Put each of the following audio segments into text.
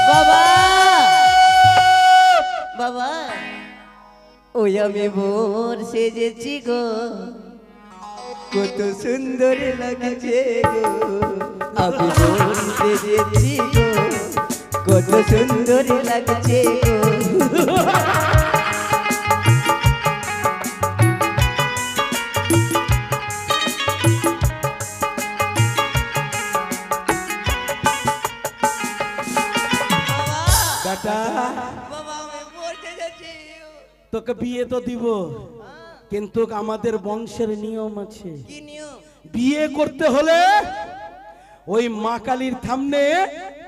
বাবা বাবা ওই আমি বোর সেজেছি গো, কত সুন্দর লাগছে গো, আমি বোর সেজেছি গো, কত সুন্দর লাগছে গো। তোকে বিয়ে তো দিব, কিন্তু আমাদের বংশের নিয়ম আছে। কি নিয়ম? বিয়ে করতে হলে ওই মা কালীর সামনে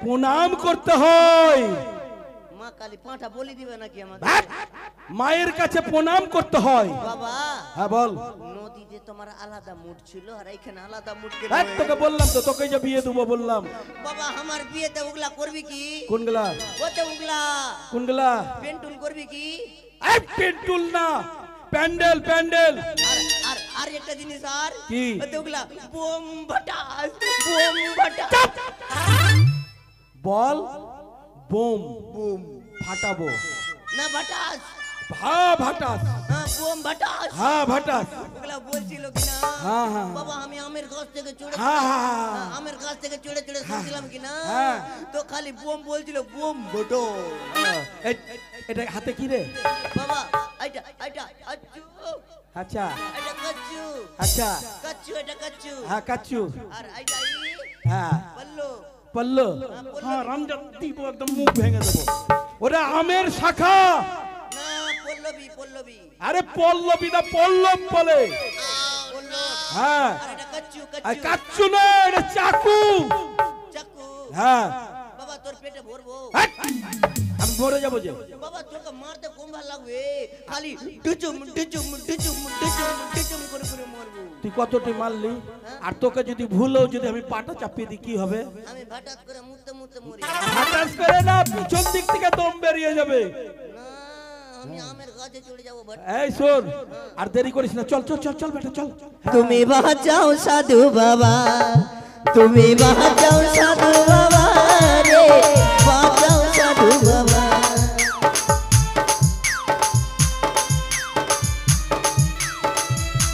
প্রণাম করতে হয়। মা কালী পাঁঠা বলি দিবে নাকি আমাদের? মায়ের কাছে প্রণাম করতে হয়। বাবা হ্যাঁ বল। নদীতে তোমার আলাদা মুড ছিল আর এইখানে আলাদা মুড কেন? তোকে বললাম তো, তোকে যে বিয়ে দেবো বললাম। বাবা আমার বিয়েতে উগলা করবি কি? কোনগুলা? ওতে উগলা। কোনগুলা? পেন্টুল করবি কি? এই পেন্টুল না, প্যান্ডেল প্যান্ডেল। আর আর আর একটা জিনিস আর কি? ওতে উগলা বোম বাটাস, বোম বাটাস। বল বোম বোম ফাটাবো না বাটাস। হ্যাঁ ভাটাস। হ্যাঁ বোম বাটাস। হ্যাঁ ভাটাস। ওগুলা বলছিল কিনা? হ্যাঁ হ্যাঁ বাবা আমি আমের গাছ থেকে চড়ে হ্যাঁ হ্যাঁ আমের গাছ থেকে চড়ে চড়ে শুনছিলাম কিনা? হ্যাঁ। তো খালি বোম বলছিল, বোম বটো। এটা হাতে কি রে? বাবা আইটা আইটা আচ্ছু, আচ্ছা এটা কাচ্চু, আচ্ছা কাচ্চু এটা কাচ্চু। হ্যাঁ কাচ্চু। আর আইটা ই হ্যাঁ বললো পল্লো। হ্যাঁ রামজান দিব, একদম মুখ ভেঙে দেবো। ওটা আমের শাখা না, পল্লবী পল্লবী। আরে পল্লবী না, পল্লব বলে। পল্লব। হ্যাঁ আর এটা কাচ্চু আর কাচ্চু। কাচ্চু না, এটা চাকু। চাকু। হ্যাঁ বাবা তোর পেটে ভরবো। হ্যাট! আমি মরে যাবো যে। বাবা তোকে মারতে কম ভালো লাগবে, খালি ডুচুম ডুচুম ডুচুম ডুচুম ডুচুম করে করে মারবো। তুই কতটি মারলি? আর তোকে যদি ভুলও যদি আমি পাটা চাপিয়ে দিই কি হবে? আমি ভাটাস করে মুতে মুতে মরি। হঠাৎ করে না, পিছন দিক থেকে দম বেরিয়ে যাবে। না আমি আমের গাছে চড়ে যাবো। এই শোন, আর দেরি করিস না, চল চল চল চল বেটা চল। তুমি বাঁচাও সাধু বাবা, তুমি বাঁচাও সাধু বাবা রে, বাঁচাও সাধু বাবা।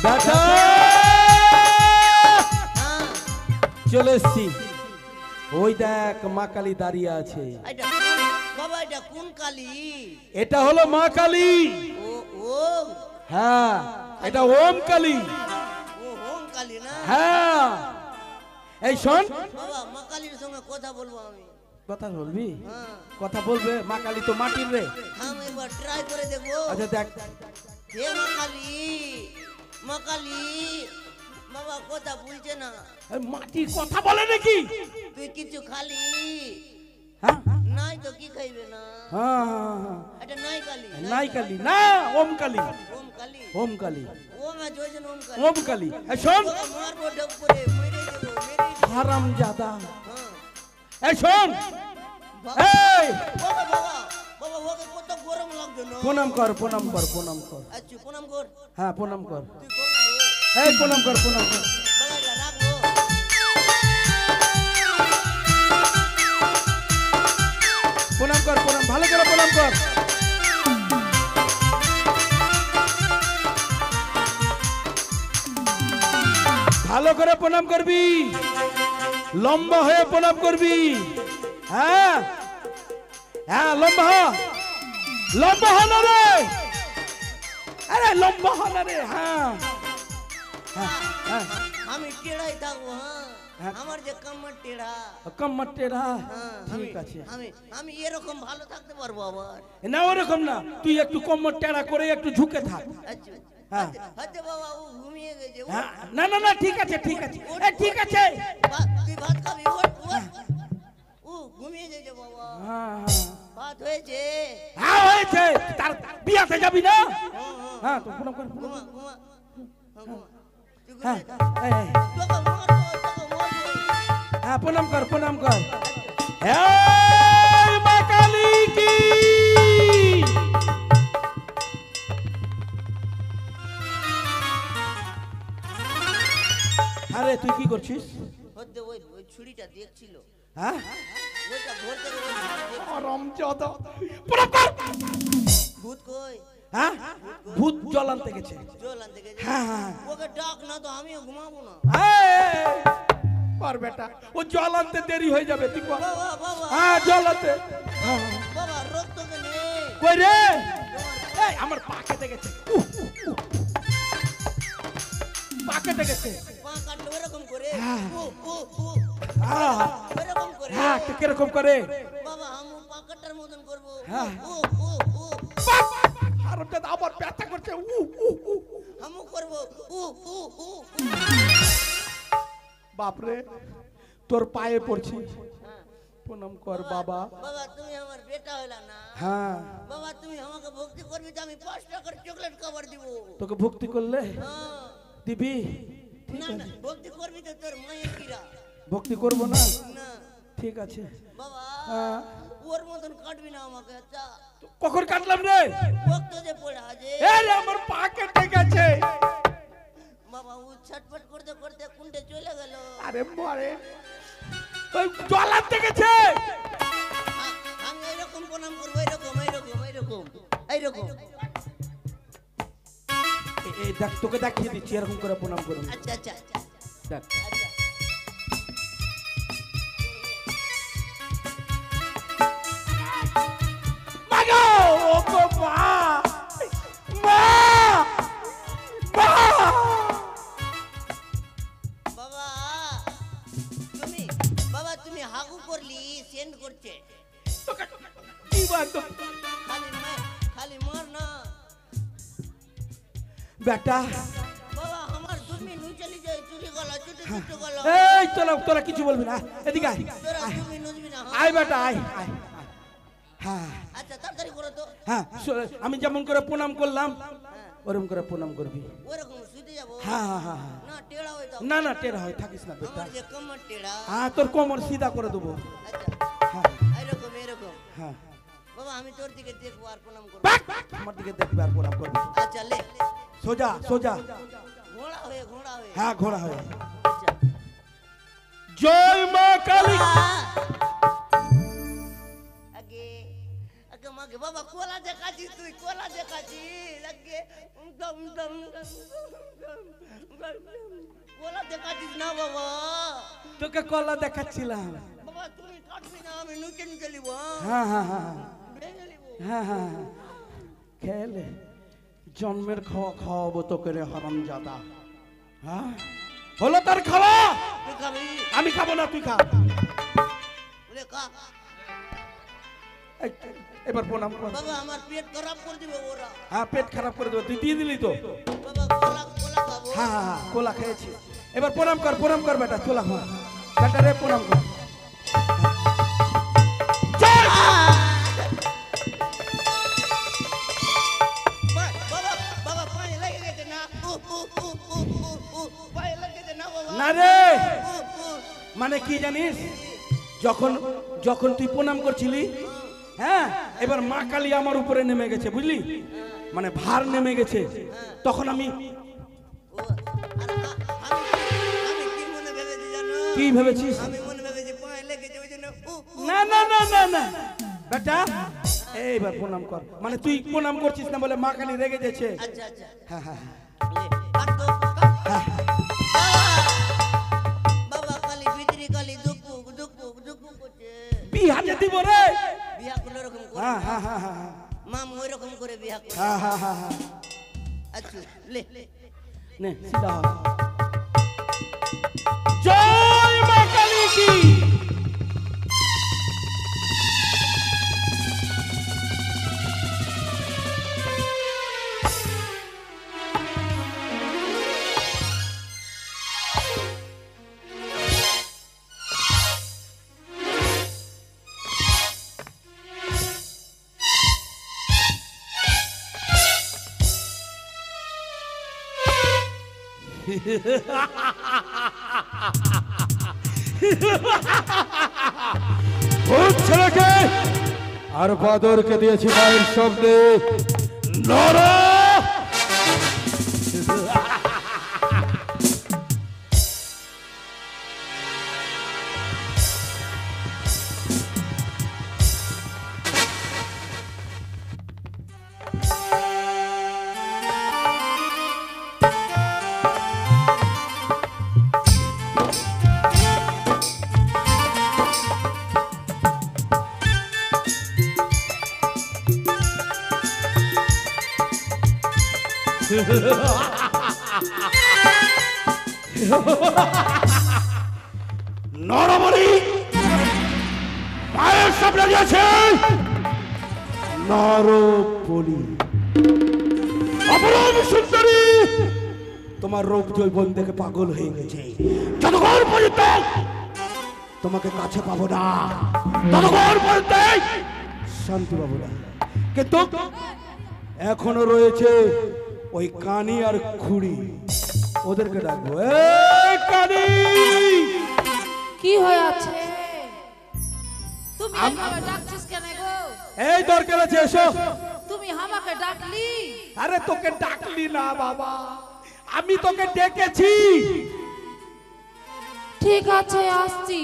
বেটা চলে এসছি। ওই দেখ মা কালী দাঁড়িয়ে আছে। এটা বাবা এটা কোন কালী? এটা হলো মা কালী। ও ও হ্যাঁ এটা ওম কালী। ও হোম কালী না? হ্যাঁ এই শোন, বাবা মা কালীর সঙ্গে কথা বলবো আমি। কথা বলবি? হ্যাঁ কথা বলবে? মা কালী তো মাটির রে। আমি এবার ট্রাই করে দেখবো। আচ্ছা দেখ। হে মা কালী, মা কালী। বাবা কথা বলছে না। মাটির কথা বলে নাকি? তুই কিছু খালি হ্যাঁ নাই তো কি খাইবে না? হ্যাঁ হ্যাঁ। এটা নাই কালী। নাই কালী না, ওম কালী। ওম কালী। ওম কালী। ওম আছে ওই জন্য ওম কালী। ওম কালী। এই শোন, ওকে মারবো ঢপ করে, মেরে দেবো মেরে দেবো। হারামজাদা। হ্যাঁ এই শোন, বাবা এই বাবা বাবা বাবা ওকে কত গরম লাগছে না? প্রণাম কর প্রণাম কর প্রণাম কর। আচ্ছা প্রণাম কর। হ্যাঁ প্রণাম কর। তুই কর না রে। এই প্রণাম কর প্রণাম কর। বাবা এটা রাখবো। প্রণাম কর প্রণাম, ভালো করে প্রণাম কর। ভালো করে প্রণাম করবি, লম্বা হয়ে প্রণাম করবি। হ্যাঁ হ্যাঁ লম্বা হ, লম্বা হ না রে, আরে লম্বা হ না রে। হ্যাঁ হ্যাঁ হ্যাঁ আমি টেড়াই থাকবো। হ্যাঁ হ্যাঁ। আমার যে কামড় টেড়া। কম্মর টেরা। হ্যাঁ, ঠিক আছে। আমি আমি এরকম ভালো থাকতে পারবো আবার। না ওরকম না, তুই একটু কম্মর টেরা করে একটু ঝুঁকে থাক। আচ্ছা হ্যাঁ। হাতে বাবা ও ঘুমিয়ে গেছে। ও, হ্যাঁ, না না না ঠিক আছে ঠিক আছে, ঠিক আছে। তুই ভাত খাবি? ওঠ ওঠ। ও ঘুমিয়ে গেছে বাবা। হ্যাঁ হ্যাঁ ভাত হয়েছে? হ্যাঁ হয়েছে। তার বিয়াতে যাবি না? হ্যাঁ তো প্রণাম কর। ঘুমা ঘুমা। হ্যাঁ, ঘুমা। তুই হ্যাঁ ঘুমিয়ে থাক। এই, এই, তোকে মারবো, তোকে মারবো। হ্যাঁ প্রণাম কর প্রণাম কর। এই মা কালী কি। আরে তুই কি করছিস? হতে ওই ওই ছুরিটা দেখছিল হ্যাঁ ওইটা ভোর করে ওই ছুরি দেখছিল। রমজাদা প্রণাম কর। ভূত কই হ্যাঁ ভূত জল আনতে গেছে। জল আনতে গেছে হ্যাঁ হ্যাঁ ওকে ডাক না তো আমিও ঘুমাবো না কর বেটা, ও জল আনতে দেরি হয়ে যাবে তুই কর। বাবা বাবা হ্যাঁ জল আনতে। হ্যাঁ, হ্যাঁ। বাবা রক্ত কেনে কই রে এই আমার পা কেটে গেছে, পা কেটে গেছে। পা কাটলে ওরকম করে হ্যাঁ। ও ও ও হ্যাঁ ওরকম করে হ্যাঁ কিরকম করে বাবা আমি পা কাটার মতন করব হ্যাঁ। ও ও ও আর ওটা আবার ব্যথা করছে আমি করব ও ও ও বাপরে তোর পায়ে পড়ছি, প্রণাম কর বাবা। বাবা তুমি আমার বেটা হইলা না হ্যাঁ বাবা তুমি আমাকে ভক্তি করবি তো আমি 5 টাকার চকলেট খাবার দিব তোকে ভক্তি করলে হ্যাঁ দিবি? না না ভক্তি করবি তো তোর মায়ের কিরা ভক্তি করব না, না ঠিক আছে। বাবা হ্যাঁ ওর মতন কাটবি না আমাকে আচ্ছা কখন কাটলাম রে? রক্ত যে পড়ে আছে এ রে আমার পা কেটে গেছে। বাবা ও ছটফট করতে করতে কুন্ডে চলে গেল আরে মরে ওই জল আনতে গেছে। আমি এরকম প্রণাম করবো এরকম এরকম এরকম এইরকম এই দেখ তোকে দেখিয়ে দিচ্ছি এরকম করে প্রণাম করবি। আচ্ছা আচ্ছা দেখ আচ্ছা মাগো ও গো মা মা মা। বাবা তুমি হাগু করলি সেন্ড করছে কি বাত খালি মার না বেটা। বাবা আমার তুমি নুই চলি যায় চুরি গলা চুটি চুটি গলা এই তোরা তোরা কিছু বলবি না, এদিকে আয়। তোরা তুমি নুজবি না আয় বেটা আয় আয়। হ্যাঁ আচ্ছা তাড়াতাড়ি করো তো হ্যাঁ আমি যেমন করে প্রণাম করলাম ওরকম করে প্রণাম করবি। ওরকম শুতে যাবো হ্যাঁ হ্যাঁ হ্যাঁ হ্যাঁ। না টেড়া হইতো না না টেরা হয় থাকিস না বেটা। আমার যে কমর টেড়া হ্যাঁ তোর কোমর সিধা করে দেবো। আচ্ছা হ্যাঁ এরকম এরকম হ্যাঁ বাবা আমি তোর দিকে দেখবো আর প্রণাম করবো বাক! আমার দিকে দেখবি আর প্রণাম করবি। আচ্ছা লে সোজা সোজা। ঘোড়া হয়ে ঘোড়া হয়ে হ্যাঁ ঘোড়া হয়ে। আচ্ছা জয় মা কালী। আগে আগে মাকে বাবা কোলা দেখাছিস তুই কোলা দেখাছিস আগে কোলা দেখাছিস না বাবা তোকে কলা দেখাচ্ছিলাম। বাবা তুমি কাটবি না আমি নুচে নিচে নিব হ্যাঁ হ্যাঁ হ্যাঁ ভেঙে নিব হ্যাঁ হ্যাঁ খেলে জন্মের খাওয়া খাওয়াবো তোকে রে হারামজাদা। হ্যাঁ হলো তার খাওয়া। তুই খাবি আমি খাবো না, তুই খা। বলে খা এই, এবার প্রণাম কর। বাবা আমার পেট খারাপ করে দিবে ওরা হ্যাঁ পেট খারাপ করে দেবে, তুই দিয়ে দিলি তো। বাবা কোলা কোলা খাবো হ্যাঁ হ্যাঁ হ্যাঁ কোলা খেয়েছি। এবার প্রণাম কর বেটা, চলা হয় বেটা রে প্রণাম কর। জয়! বাবা বাবা পায়ে লেগে গেছে না পায়ে লেগে গেছে না বাবা না রে উ, উ। মানে কি জানিস, যখন যখন তুই প্রণাম করছিলি, হ্যাঁ এবার মা কালী আমার উপরে নেমে গেছে বুঝলি, মানে ভার নেমে গেছে। তখন আমি ও, আর আমি কি মনে ভেবেছি জানো কি ভেবেছিস? আমি মনে ভেবেছি পায়ে লেগেছে ওই জন্য না না না না না বেটা এইবার প্রণাম কর, মানে তুই প্রণাম করছিস না বলে মা কালী রেগে গেছে। আচ্ছা আচ্ছা হ্যাঁ হ্যাঁ লে, কাট তো, কাট। হ্যাঁ বাবা কালী ভিতরি কালী দুপুক দুপুক দুপুক করছে বিহাতে দিব রে। বিয়া করলে এরকম করে হ্যাঁ হ্যাঁ হ্যাঁ হ্যাঁ মাম ওইরকম করে বিয়া করে হ্যাঁ হ্যাঁ হ্যাঁ হ্যাঁ আচ্ছা লে নে সিধা হ। জয় মা কালী কি। ভূত ছেলেকে আর বাদরকে দিয়েছি মায়ের শব্দে নরা। নরবলি মায়ের সামনে দিয়েছে নরবলি অপরাধ সুন্দরী তোমার রূপ যৌবন দেখে পাগল হয়ে গেছে। যতক্ষণ পর্যন্ত তোমাকে কাছে পাবো না, ততক্ষণ পর্যন্ত শান্তি পাবো না। কিন্তু এখনো রয়েছে ওই কানি আর খুড়ি, ওদেরকে ডাকবো। এই কানি, কি হয়ে আছে? তুমি আমাকে ডাকছিস কেন গো? এই দরকার আছে, এসো। তুমি আমাকে ডাকলি? আরে তোকে ডাকলি না বাবা, আমি তোকে ডেকেছি। ঠিক আছে আসছি,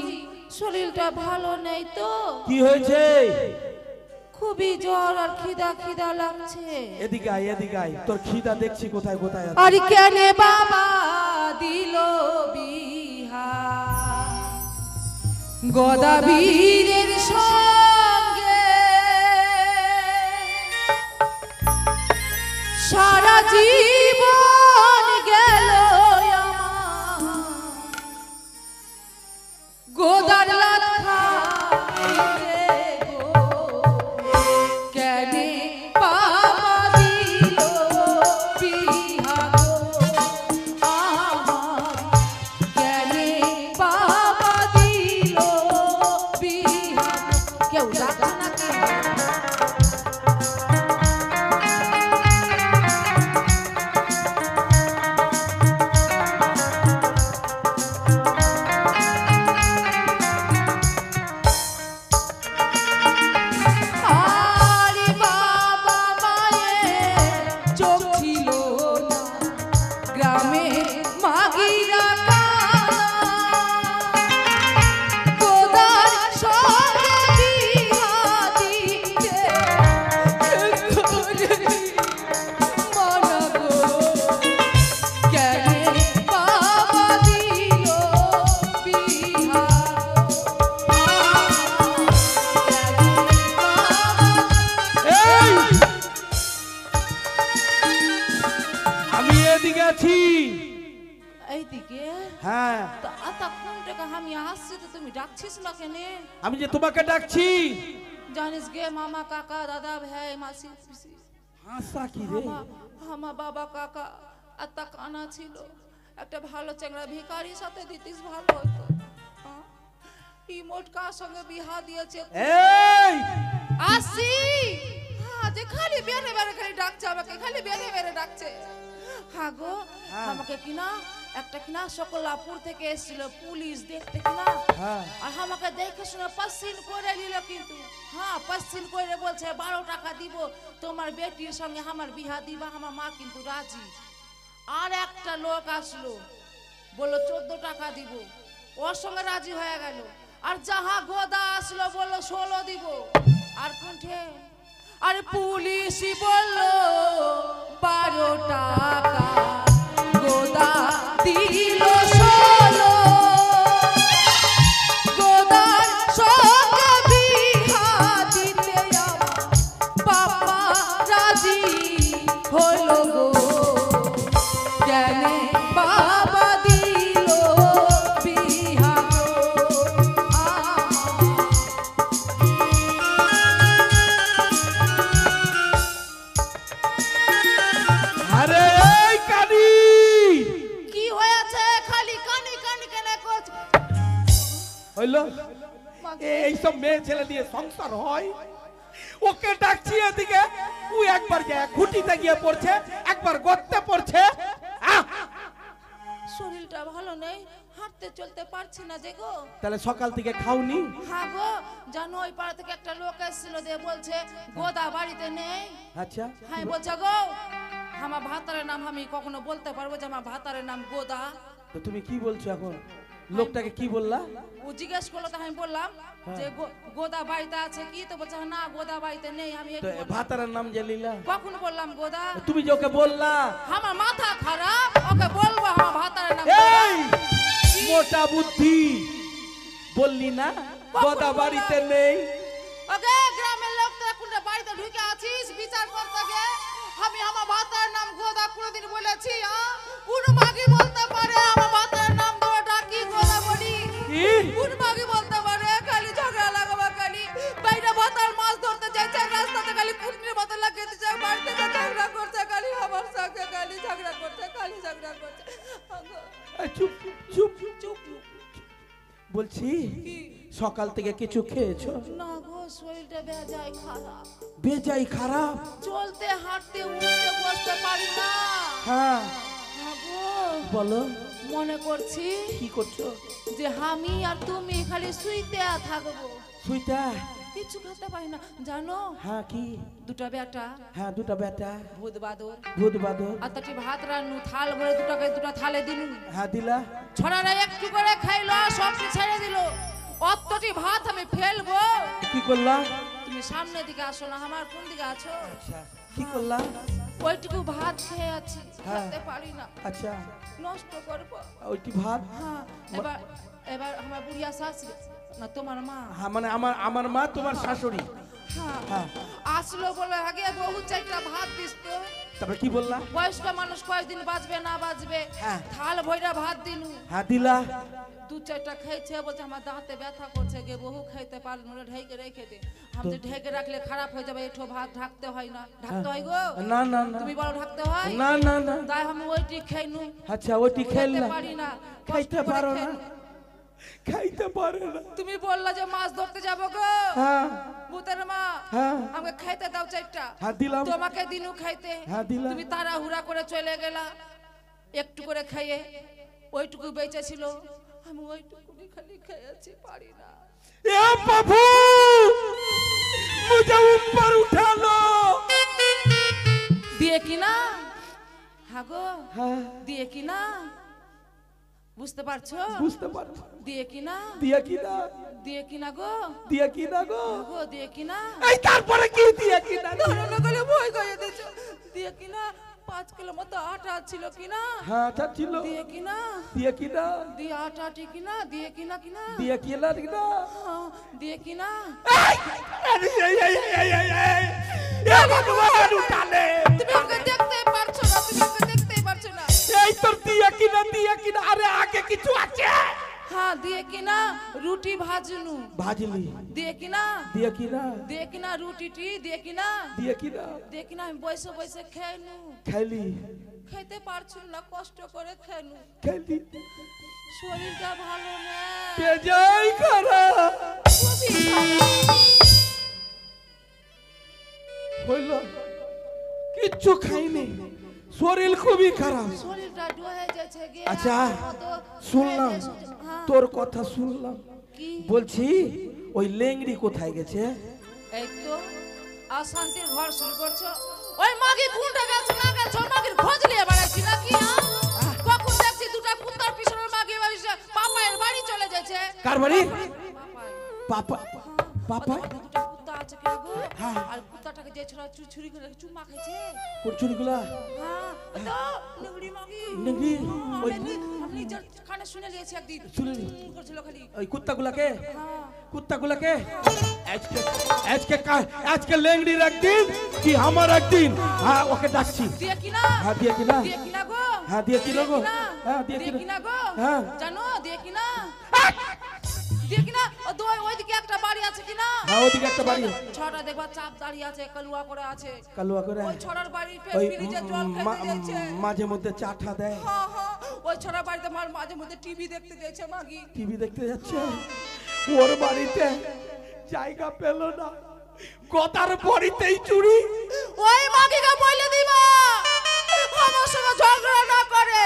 শরীরটা ভালো নেই তো। কি হয়েছে? খুবই জ্বর আর খিদা খিদা লাগছে। এদিকে আয়, এদিকে আয়, তোর খিদা দেখছি কোথায় কোথায় আছে। আর কেন বাবা দিল বিহা গদা বীরের সঙ্গে, সারা জীবন গেল আমার গোদার লাত খাইতে গো। কেনে বাবা দিল বিহা গো আমার, কেনে বাবা দিল বিহা। কেউ ডাকছে না কেন? আরে বাবা মায়ের চোখ ছিল না, গ্রামে মাগিরা গোদার সঙ্গে বিহা দিতে মানা গো। কেনে বাবা দিল বিহা এই, আমি এদিকে আছি। এইদিকে? হ্যাঁ, তা কোন টাকা আমি আসছি তো তুমি ডাকছিস না কেনে? আমি যে তোমাকে ডাকছি। জানিস গে মামা কাকা দাদা ভাই মাসি পিসি, হাসা কি রে? আমার বাবা কাকা আত্মা কানা ছিল, একটা ভালো চ্যাংড়া ভিখারির সাথে দিতিস ভালো হতো। এই মোটকার সঙ্গে বিহা দিয়েছে। এই, আসি হ্যাঁ, যে খালি বেরে বেরে খালি ডাকছে আমাকে, খালি বেরে বেরে ডাকছে। হ্যাঁ গো, আমাকে কিনা একটা কিনা সকলাপুর থেকে এসেছিল পুলিশ দেখতে কিনা, হ্যাঁ, আর আমাকে দেখে শুনে পাসিন করে নিল। কিন্তু হ্যাঁ পাসিন করে বলছে 12 টাকা দিব তোমার বেটির সঙ্গে আমার বিহা দিবা। আমার মা কিন্তু রাজি। আর একটা লোক আসলো, বললো 14 টাকা দিব, ওর সঙ্গে রাজি হয়ে গেল। আর যাহা গোদা আসলো বললো 16 দিব। আর কোনঠে আর পুলিশই বললো 12 টাকা, গোদা দিল 16। গোদার সঙ্গে বিহা দিতে আমার বাবা রাজি হলো গো। কেনে বাবা দিল বিহা গো। আরে এই কানি, কি হয়েছে? খালি কানি কানি কেন করছ? হইলো এই সব মেয়ে ছেলে দিয়ে সংসার হয়? ওকে ডাকছি এদিকে, ও একবার যায় খুঁটিতে গিয়ে পড়ছে, একবার গর্তে পড়ছে। শরীরটা ভালো নেই, হাঁটতে চলতে পারছি না যে গো। তাহলে সকাল থেকে খাওনি? হ্যাঁ গো, জানো ওই পাড়া থেকে একটা লোক এসেছিল দিয়ে বলছে গোদা বাড়িতে নেই। আচ্ছা, হ্যাঁ বলছে গো আমার ভাতারের নাম আমি কখনো বলতে পারবো যে আমার ভাতারের নাম গোদা। তো তুমি কি বলছো এখন? লোকটাকে কি বললা? ও জিজ্ঞেস করলো, তো আমি বললাম যে গোদা বাড়িতে আছে কি? তো বলছে না গোদা বাড়িতে নেই। আমি তো ভাতারের নাম জানিলা? কখনো বললাম গোদা? তুমি যে ওকে বললা আমার মাথা খারাপ, ওকে বলবো আমার ভাতারের নাম এই মোটা বুদ্ধি, বললি না গোদা বাড়িতে নেই? ওকে গ্রামের লোক তো এখন বাড়িতে ঢুকে আছিস বিচার করতে গে। আমি আমার ভাতার নাম গোদা কোনোদিন বলেছি? কোন মাগি বলতে পারে আমার ভাতার নাম ধরে ডাকি গোদা বলি? কোন মাগি বলতে পারে? খালি ঝগড়া লাগাবা, খালি বাইরে ভাতার মাছ ধরতে যাইছে, রাস্তাতে খালি কুটনির মতো লাগিয়ে দিচ্ছে, বাড়িতে ঝগড়া করছে, খালি আমার সঙ্গে খালি ঝগড়া করছে, খালি ঝগড়া করছে। চুপ চুপ চুপ। বলছি সকাল থেকে কিছু খেয়েছো? না গো, শরীরটা বেজায় খারাপ, বেজাই খারাপ। চলতে হাঁটতে উঠতে বসতে পারি না। হ্যাঁ গো বলো, মনে করছি কি করছো? যে আমি আর তুমি খালি শুইতে থাকবো, সুইটা? কিছু খেতে পারি না জানো? হ্যাঁ কি? দুটা বেটা, হ্যাঁ দুটা বেটা, ভূত বাদর, ভূত বাদর। আর তাটি ভাত রান্নু, থাল ভরে দুটা থালে দিলু, হ্যাঁ দিলা। ছড়ারা একটু করে খাইলো, সবটি ছেড়ে দিল। অতটি ভাত আমি ফেলবো। কি করলা? তুমি সামনের দিকে আসো না, আমার কোন দিকে আছো? আচ্ছা কি করলা? ওইটুকু ভাত খেয়ে আছি, হ্যাঁ। খেতে পারি না, আচ্ছা নষ্ট করবো। ওইটি ভাত? হ্যাঁ, এবার এবার আমার বুড়িয়া শাশুড়ি না তোমার মা, হ্যাঁ মানে আমার মা তোমার শাশুড়ি। হ্যাঁ, হ্যাঁ আসলো বলে আগে বহু চারটা ভাত দিস তো। তারপরে কি বললা? বয়স্ক মানুষ কয়েকদিন বাঁচবে না বাঁচবে, হ্যাঁ। থাল ভইরা ভাত দিলু, হ্যাঁ দিলা। দু চারটা খাইছে, বলছে আমার দাঁতে ব্যথা করছে গে, বহু খাইতে পারলো না, ঢেকে রেখে দে। আমি তো ঢেকে রাখলে খারাপ হয়ে যাবে, এঠো ভাত ঢাকতে হয় না, ঢাকতে হয় গো? না না না তুমি বলো ঢাকতে হয়? না না না। তাই আমি ওইটি খাইনু, আচ্ছা ওইটি খেতে খেললা? পারি না, খাইতে কষ্ট করে পারো না? খাইনু। খাইতে পারে না? তুমি বললা যে মাছ ধরতে যাবো গো, হ্যাঁ ভূতের মা, হ্যাঁ আমাকে খাইতে দাও চারটা। হ্যাঁ দিলাম। তোমাকে দিনু খাইতে, হ্যাঁ দিলাম। তুমি তাড়াহুড়া করে চলে গেলা, একটু করে খাইয়ে ওইটুকু বেঁচে ছিল, আমি ওইটুকুনি খালি খেয়েছি, পারি না। ए प्रभु मुझे ऊपर उठा लो। দিয়ে কি না? হ্যাঁ গো, হ্যাঁ দিয়ে কি না? বুঝতে পারছো? বুঝতে পারছি। দিয়ে কি না? দিয়া কি না? দিয়ে কি না গো? দিয়া কি না গো? হ্যাঁ গো, দিয়ে কি না? এই তারপরে কি দিয়া কি না? ধরো না গেলে ভয় করে দিচ্ছ। দিয়ে কি না? 5 কিলো মতো আটা ছিল কি না? হ্যাঁ আচ্ছা ছিল। দিয়ে কি না? দিয়া কি না? দিয়ে আটা ঠিক কি না? দিয়ে কি না কি না? দিয়া কি না কি না? হ্যাঁ, দিয়ে কি না? এ ভগবান উঠালে। তুমি ওকে দেখতেই পারছো না, তুমি ওকে দেখতেই পারছো না। এই তোর দিয়া কি না? দিয়া কি না? আরে আগে কিছু আছে? হ্যাঁ, দিয়ে কি না? রুটি ভাজনু। ভাজলি। দিয়ে কি না? দিয়া কি না? দিয়ে কি না? রুটিটি দিয়ে কি না? দিয়া কি না? দিয়ে কি না? আমি বসে বসে খেলনু, খাইলি খেতে পারছি না, কষ্ট করে খেলনু। খাইলি শরীরটা ভালো না, বেজাই খারাপ খুবই খারাপ। হইল কিচ্ছু খাইনি, শরীর খুবই খারাপ। শরীরটা ডুবে যাচ্ছে গে। আচ্ছা কত শুনলাম, হ্যাঁ, তোর কথা শুনলাম। কি? বলছি ওই লেংড়ি কোথায় গেছে? এই তো অশান্তির ঘর শুরু করছো। ওই মাগি কোনটা গেছে না গেছে, মাগির খোঁজ নিয়ে বেড়াচ্ছি নাকি? কখন দেখছি দুটা কুত্তার পিছনে মাগি পাপায়ের বাড়ি চলে যাচ্ছে। কার বাড়ি? পাপাই। পাপা পাপা দুটা কুত্তা আছে কি গো? হ্যাঁ। আর কুত্তাটাকে যে ছোড়া চুরি করে চুমা খাইছে। কুরচুরিগুলা হ্যাঁ, তো নেংড়ি মাগি। নেংড়ি ওই আপনি যে কানে শুনে নিয়েছি একদিন, শুনে নি। করছিল খালি। ওই কুত্তাগুলাকে হ্যাঁ, কুত্তাগুলাকে আজকে আজকে আজকে লেংড়ির একদিন কি আমার একদিন? হ্যাঁ ওকে ডাকছি। দিয়ে কি না? হ্যাঁ দিয়ে কি না? দিয়ে কি না গো? হ্যাঁ দিয়ে কি না গো? হ্যাঁ দিয়ে দিয়ে কি কি না? না গো? হ্যাঁ জানো দিয়ে কি না? দিয়ে কি না? ওইদিকে একটা বাড়ি আছে কি না? হ্যাঁ ওদিকে একটা বাড়ি ছড়া দেখবা চাপ দাঁড়িয়ে আছে, কালুয়া করে আছে। কালুয়া করে ওই ছড়ার বাড়ি ওই ফ্রিজে জল খেতে দিয়েছে। মাঝে মধ্যে চাটা দেয়, হ্যাঁ হ্যাঁ, ওই ছড়ার বাড়িতে মাঝে মধ্যে টিভি দেখতে দিয়েছে মাগি। টিভি দেখতে যাচ্ছে। ওর বাড়িতে জায়গা পেল না, গদার বাড়িতেই চুরি। ওই মাগিকে বলে দিবা আমার সঙ্গে ঝগড়া না করে,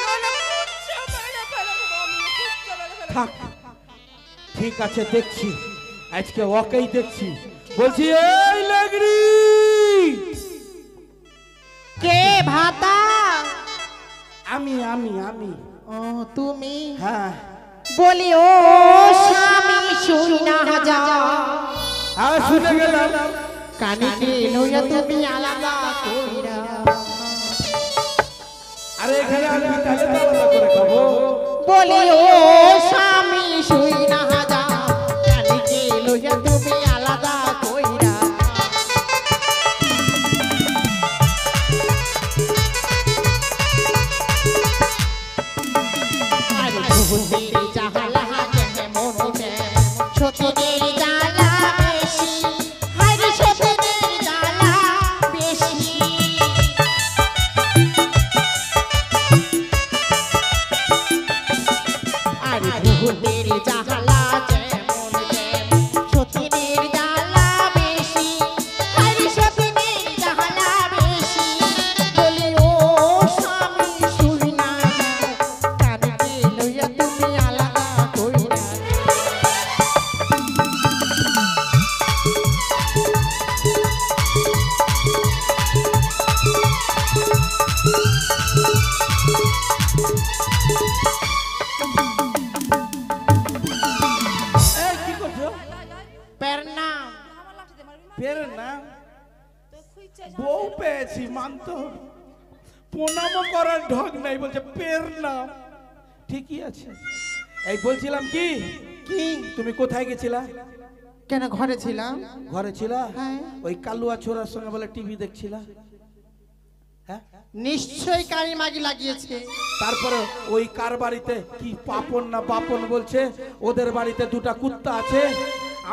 নইলে কুচ্ছা মেরে ফেলে দেবো আমি, কুচ্ছা মেরে ফেলে দেবো। থাক ঠিক আছে দেখছি, আজকে ওকেই দেখছি। বলছি এই লেগড়ি কে ভাতা? আমি আমি আমি ও তুমি? হ্যাঁ বলি ও স্বামী শুনি না যা, হ্যাঁ শুনে গেলাম। কানে কে লইয়া তুমি আলাদা কইরা। আরে এখানে আমি তাহলে তো আলাদা করে খাবো। বলি ও স্বামী শুনি না যা, কানে কে লইয়া তুমি আলাদা কইরা। সতীনের জ্বালা বেশি, হায়রে সতীনের জ্বালা বেশি। আর ভূতের জ্বালা যেমন যেমন, সতীনের জ্বালা বেশি, হায়রে সতীনের জ্বালা বেশি। বলে ও স্বামী শুই না যায়, কানকে লইয়া তুমি আলাদা কইরা। এই কি করছো? পের নাম আমার লাঠিতে মারবি মা? ফের না তো খুঁজছে বউ পেয়েছি মানতো, প্রণামও করার ঢং নাই, বলছে পের নাম। ঠিকই আছে। এই বলছিলাম কি, কি? তুমি কোথায় গেছিলা? কেন ঘরে ছিলাম? ঘরে ছিলা? হ্যাঁ। ওই কালুয়া ছোড়ার সঙ্গে বলে টিভি দেখছিলা? হ্যাঁ। নিশ্চয়ই কারি মাগি লাগিয়েছে। তারপরে ওই কার বাড়িতে কি পাপন না বাপন বলছে, ওদের বাড়িতে দুটা কুত্তা আছে।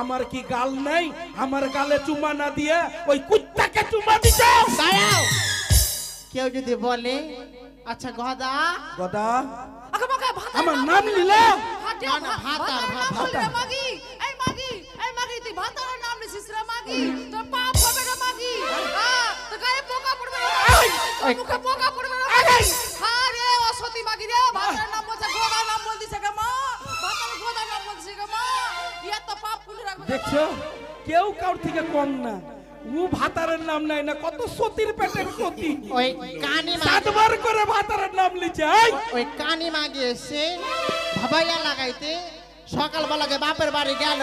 আমার কি গাল নেই? আমার গালে চুমা না দিয়ে ওই কুত্তাকে চুমা দিছ। দাঁড়াও, কেউ যদি বলে আচ্ছা গদা, গদা আগে মাকে ভাত আমার নাম নিলে? হাটে না, না, ভাত আর ভাত, ভাত রে মাগি। এই মাগি, এই মাগি তুই ভাতার নাম নিছিস রে মাগি, তোর পাপ হবে রে মাগি। তোর গায়ে পোকা পড়বে রে মাগি, তোর মুখে পোকা পড়বে রে মাগি। হ্যাঁ রে অসতী মাগি রে, ভাতার নাম বলছে, গোদার নাম বলতিছে গে মা, ভাতার গোদার নাম বলতিছে গে মা। ইয়া তো পাপ পুলি রাখবে। দেখছো, কেউ কার থেকে কম না। ও ভাতারের নাম নাই না, কত সতীর পেটের সতী। ওই কানি মাগি, সাতবার করে ভাতারের নাম লিছে। ওই কানি মাগি এসে ভাবাইয়া লাগাইতে সকালবেলাকে বাপের বাড়ি গেল,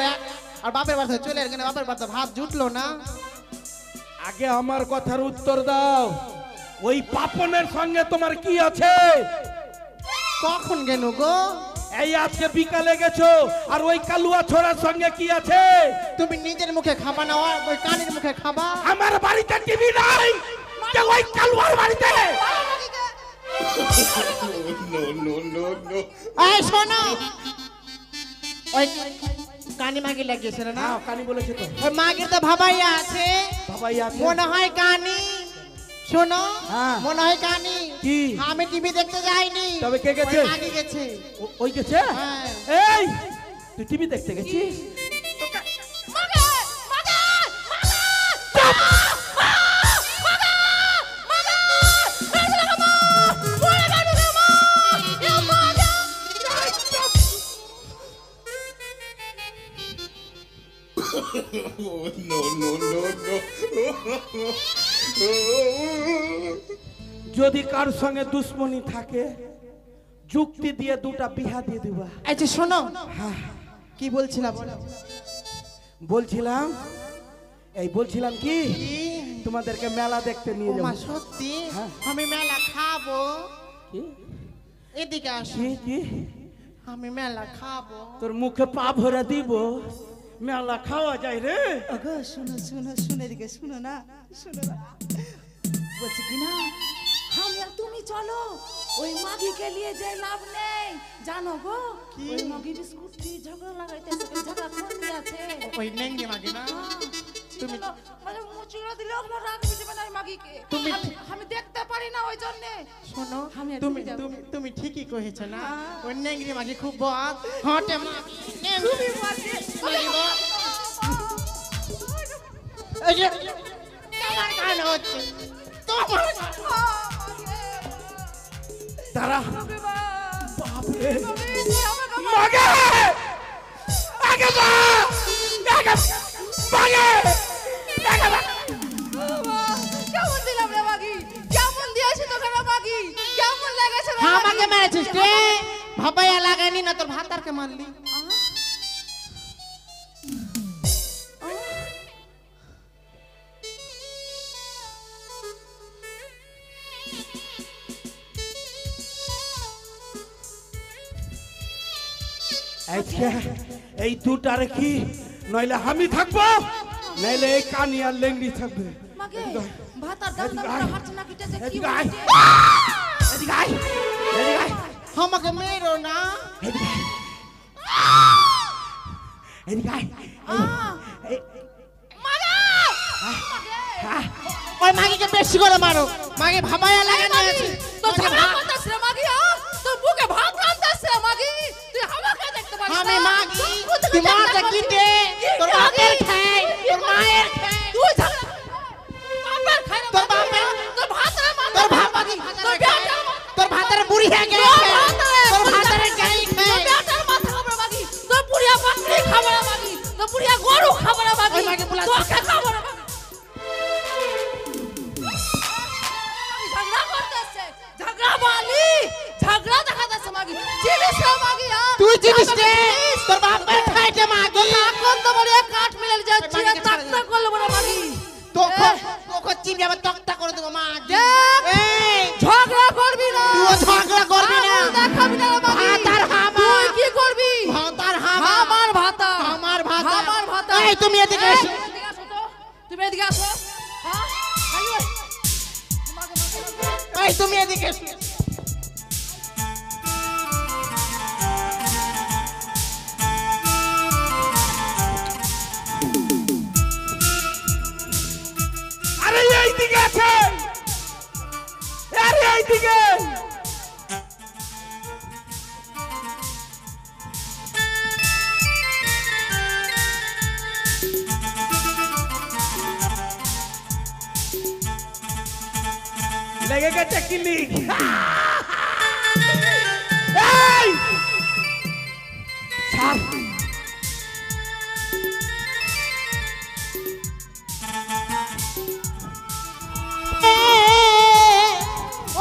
আর বাপের বাড়ি থেকে চলে এখানে বাপের বাড়িতে ভাত জুটলো না। আগে আমার কথার উত্তর দাও, ওই পাপনের সঙ্গে তোমার কি আছে? কখন গেল গো? এই আজকে বিকালে গেছো। আর ওই কালুয়া ছোড়ার সঙ্গে কি আছে? তুমি নিজের মুখে খাবা না, ওই কানির মুখে খাবা? আমার বাড়িতে টিভি নাই, যে ওই কালুয়ার বাড়িতে। এই শোনো, ওই কানি মাগি লাগিয়েছে না? না, কানি বলেছে তো। ওই মাগির তো ভাবাইয়া আছে, বাবাই আছে। মনে হয় কানি। শোনো, হ্যাঁ। মনে হয় কানি। কি? আমি টিভি দেখতে যাইনি, তবে কে গেছে? ওই মাগি গেছে। ওই গেছে? হ্যাঁ। এই তুই টিভি দেখতে গেছিস? মাগে, মাগে, যদি কার সঙ্গে দুশ্মনী থাকে, যুক্তি দিয়ে দুটা বিহা দিয়ে দিবা। এই যে শোনো, কি বলছিলাম? বলছিলাম বলছিলাম কি, তোমাদেরকে মেলা দেখতে নিয়ে মা যাবো। সত্যি হ্যাঁ। আমি মেলা খাবো। কি? এদিকে আসো, কি কি? আমি মেলা খাবো। তোর মুখে পা ভরে দিব, মেলা খাওয়া যায় রে। ওগো শুনো শুনো শুনে দিকে শুনো না, শুনো না, বলছি কি না, আমি আর তুমি চলো, ওই মাগিকে নিয়ে যাই, লাভ নেই জানো গো। ওই মাগি বিস্কুট দিয়ে ঝগড়া লাগাইতেছে, ঝগড়া করতে আছে। ওই নেংনি মাগি না? তুমি মানে মুচুরা দিলে আমার রাগ মিটবে না ওই মাগিকে। আমি দেখতে পারি না ওই জন্য। শোনো, আমি আর তুমি তুমি যাবো। তুমি তুমি ঠিকই কহেছো না, ওই নেংনি মাগি খুব বদ হটে মাগি। তুমি মারবে এই যে তোমার গান হচ্ছে, তোমার তারা বাপরে আমাকে মাগে আগে বা আগে মাগে আগে বা। কেমন দিলাম রে মাগি, কেমন দিয়েছি তোকে রে মাগি, কেমন লেগেছে রে আমাকে মেরেছিস রে, ভাবাইয়া লাগাইনি না তোর ভাতারকে মারলি। আচ্ছা এই দুটা রেখি, নইলে আমি থাকবো, নইলে এই কানি আর লেংড়ি থাকবে। মাগে ভাতার দাম দাম করে হাঁটছে না কিটা যে কি এদিকে আয়, হয়েছে? এদিকে আয়, এদিকে আয়, আমাকে মেরো না, এদিকে আয়। এদিকে আয়। ওই মাগিকে বেশি করে মারো, মাগি ভাবাইয়া লাগে না আছে। তোর ঝগড়া করতেছ রে মাগি, তোর বুকে ভাত রাঁধতেছ রে মাগি, তুই আমাকে দেখতে পারিস আমি না? মাগি, তুই মারটা কি দে, তোর বাপের খাই, তোর মায়ের খাই, তুই ঝগড়া বাপের খাই না, তোর বাপের, তোর ভাতের মাথা, তোর ভাবাদি, তোর বেটার তোর ভাতের বুড়ি হয়ে গেছে, তোর ভাতের গাই খাই, তোর বেটার মাথা খাবে মাগি, তোর বুড়িয়া বাকরি খাবে না মাগি, তোর বুড়িয়া গরু খাবে না মাগি, ওই মাগি বলা- তোকে খাবে না মাগি। ঝগড়া করতেছে, ঝগড়া বালি, ঝগড়া দেখাতেছে মাগি, চিনিস না মাগি? তুই চিনিস রে, তোর বাপের খাইতে মাগি, এখন তো বলে কাঠ মিলে যাচ্ছে, ওই মাগিকে ছেড়ে দে। তাকতা করলে বলে মাগি। তোকে তোকে চিনি আবার তক্তা করে দেবো মাগি। দেখ, এই ঝগড়া করবি না, তুইও ঝগড়া করবি না, আঙুল দেখাবি না মাগি। ভাতার হামা, তুই কি করবি? ভাতার হামা, আমার ভাতা, আমার ভাতা, আমার ভাতা। এই তুমি এদিকে এই, এসো, এদিকে আসো তো, তুমি এদিকে আসো। হ্যাঁ? আইও। মাগে, মাগে। এই তুমি এদিকে এসো। আরে এইদিকে আছে, আরে এইদিকে। লেগে গেছে কিলিক। এই ছাড়।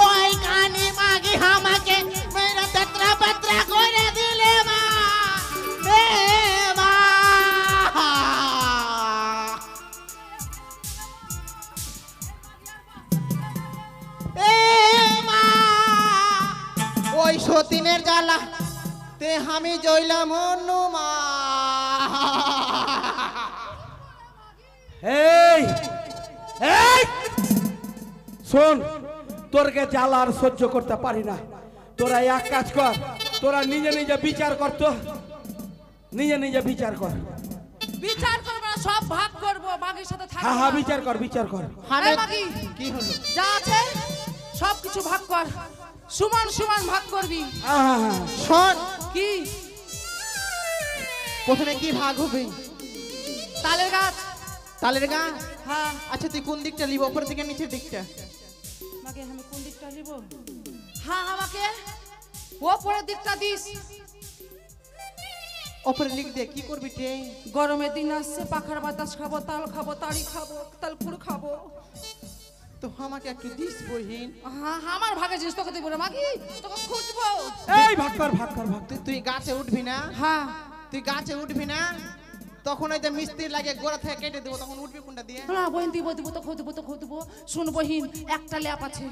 ওই কানি মাগি আমাকে মেরা তেত্রা পত্রা করে দিলে মা, এ মা, এ মা, ওই সতীনের জ্বালা তে আমি জইলাম হনুমা। এই এই শোন, তোরকে জ্বালা আর সহ্য করতে পারি না। তোরা এক কাজ কর, তোরা নিজে নিজে বিচার কর, তো নিজে নিজে বিচার কর। বিচার করবো না, সব ভাগ করবো, মাগির সাথে হ্যাঁ থাকবো হ্যাঁ না। বিচার কর, বিচার কর। আমি এই মাগি, কি হলো? যা আছে সব কিছু ভাগ কর, সমান সমান ভাগ করবি। হ্যাঁ হ্যাঁ হ্যাঁ। শোন, কি? প্রথমে কি ভাগ হবে? তালের গাছ। তালের গাছ। হ্যাঁ আচ্ছা তুই কোন দিকটা নিব, উপর দিকে নিচের দিকটা? মাকে আমি কোন দিকটা নিব? হ্যাঁ আমাকে ওপরের দিকটা দিস। উপরের দিক দিয়ে কি করবি তে? গরমের দিন আসছে, পাখার বাতাস খাবো, তাল খাবো, তাড়ি খাবো, তালপুর খাবো। তো আমাকে একটু দিস বহিন। হ্যাঁ আমার ভাগে জিনিস তোকে দেবো রে মাগি, তোকে খুঁজবো। এই ভাগ কর, ভাগ কর, ভাগ। তুই গাছে উঠবি না, হ্যাঁ তুই গাছে উঠবি না, তখন ওই যে মিস্ত্রি লাগে গোড়া থেকে কেটে দেবো, তখন উঠবি কোনটা দিয়ে? না বহিন দিব দিব, তো দেবো, তো দেবো। শুন বহিন, একটা ল্যাপ আছে।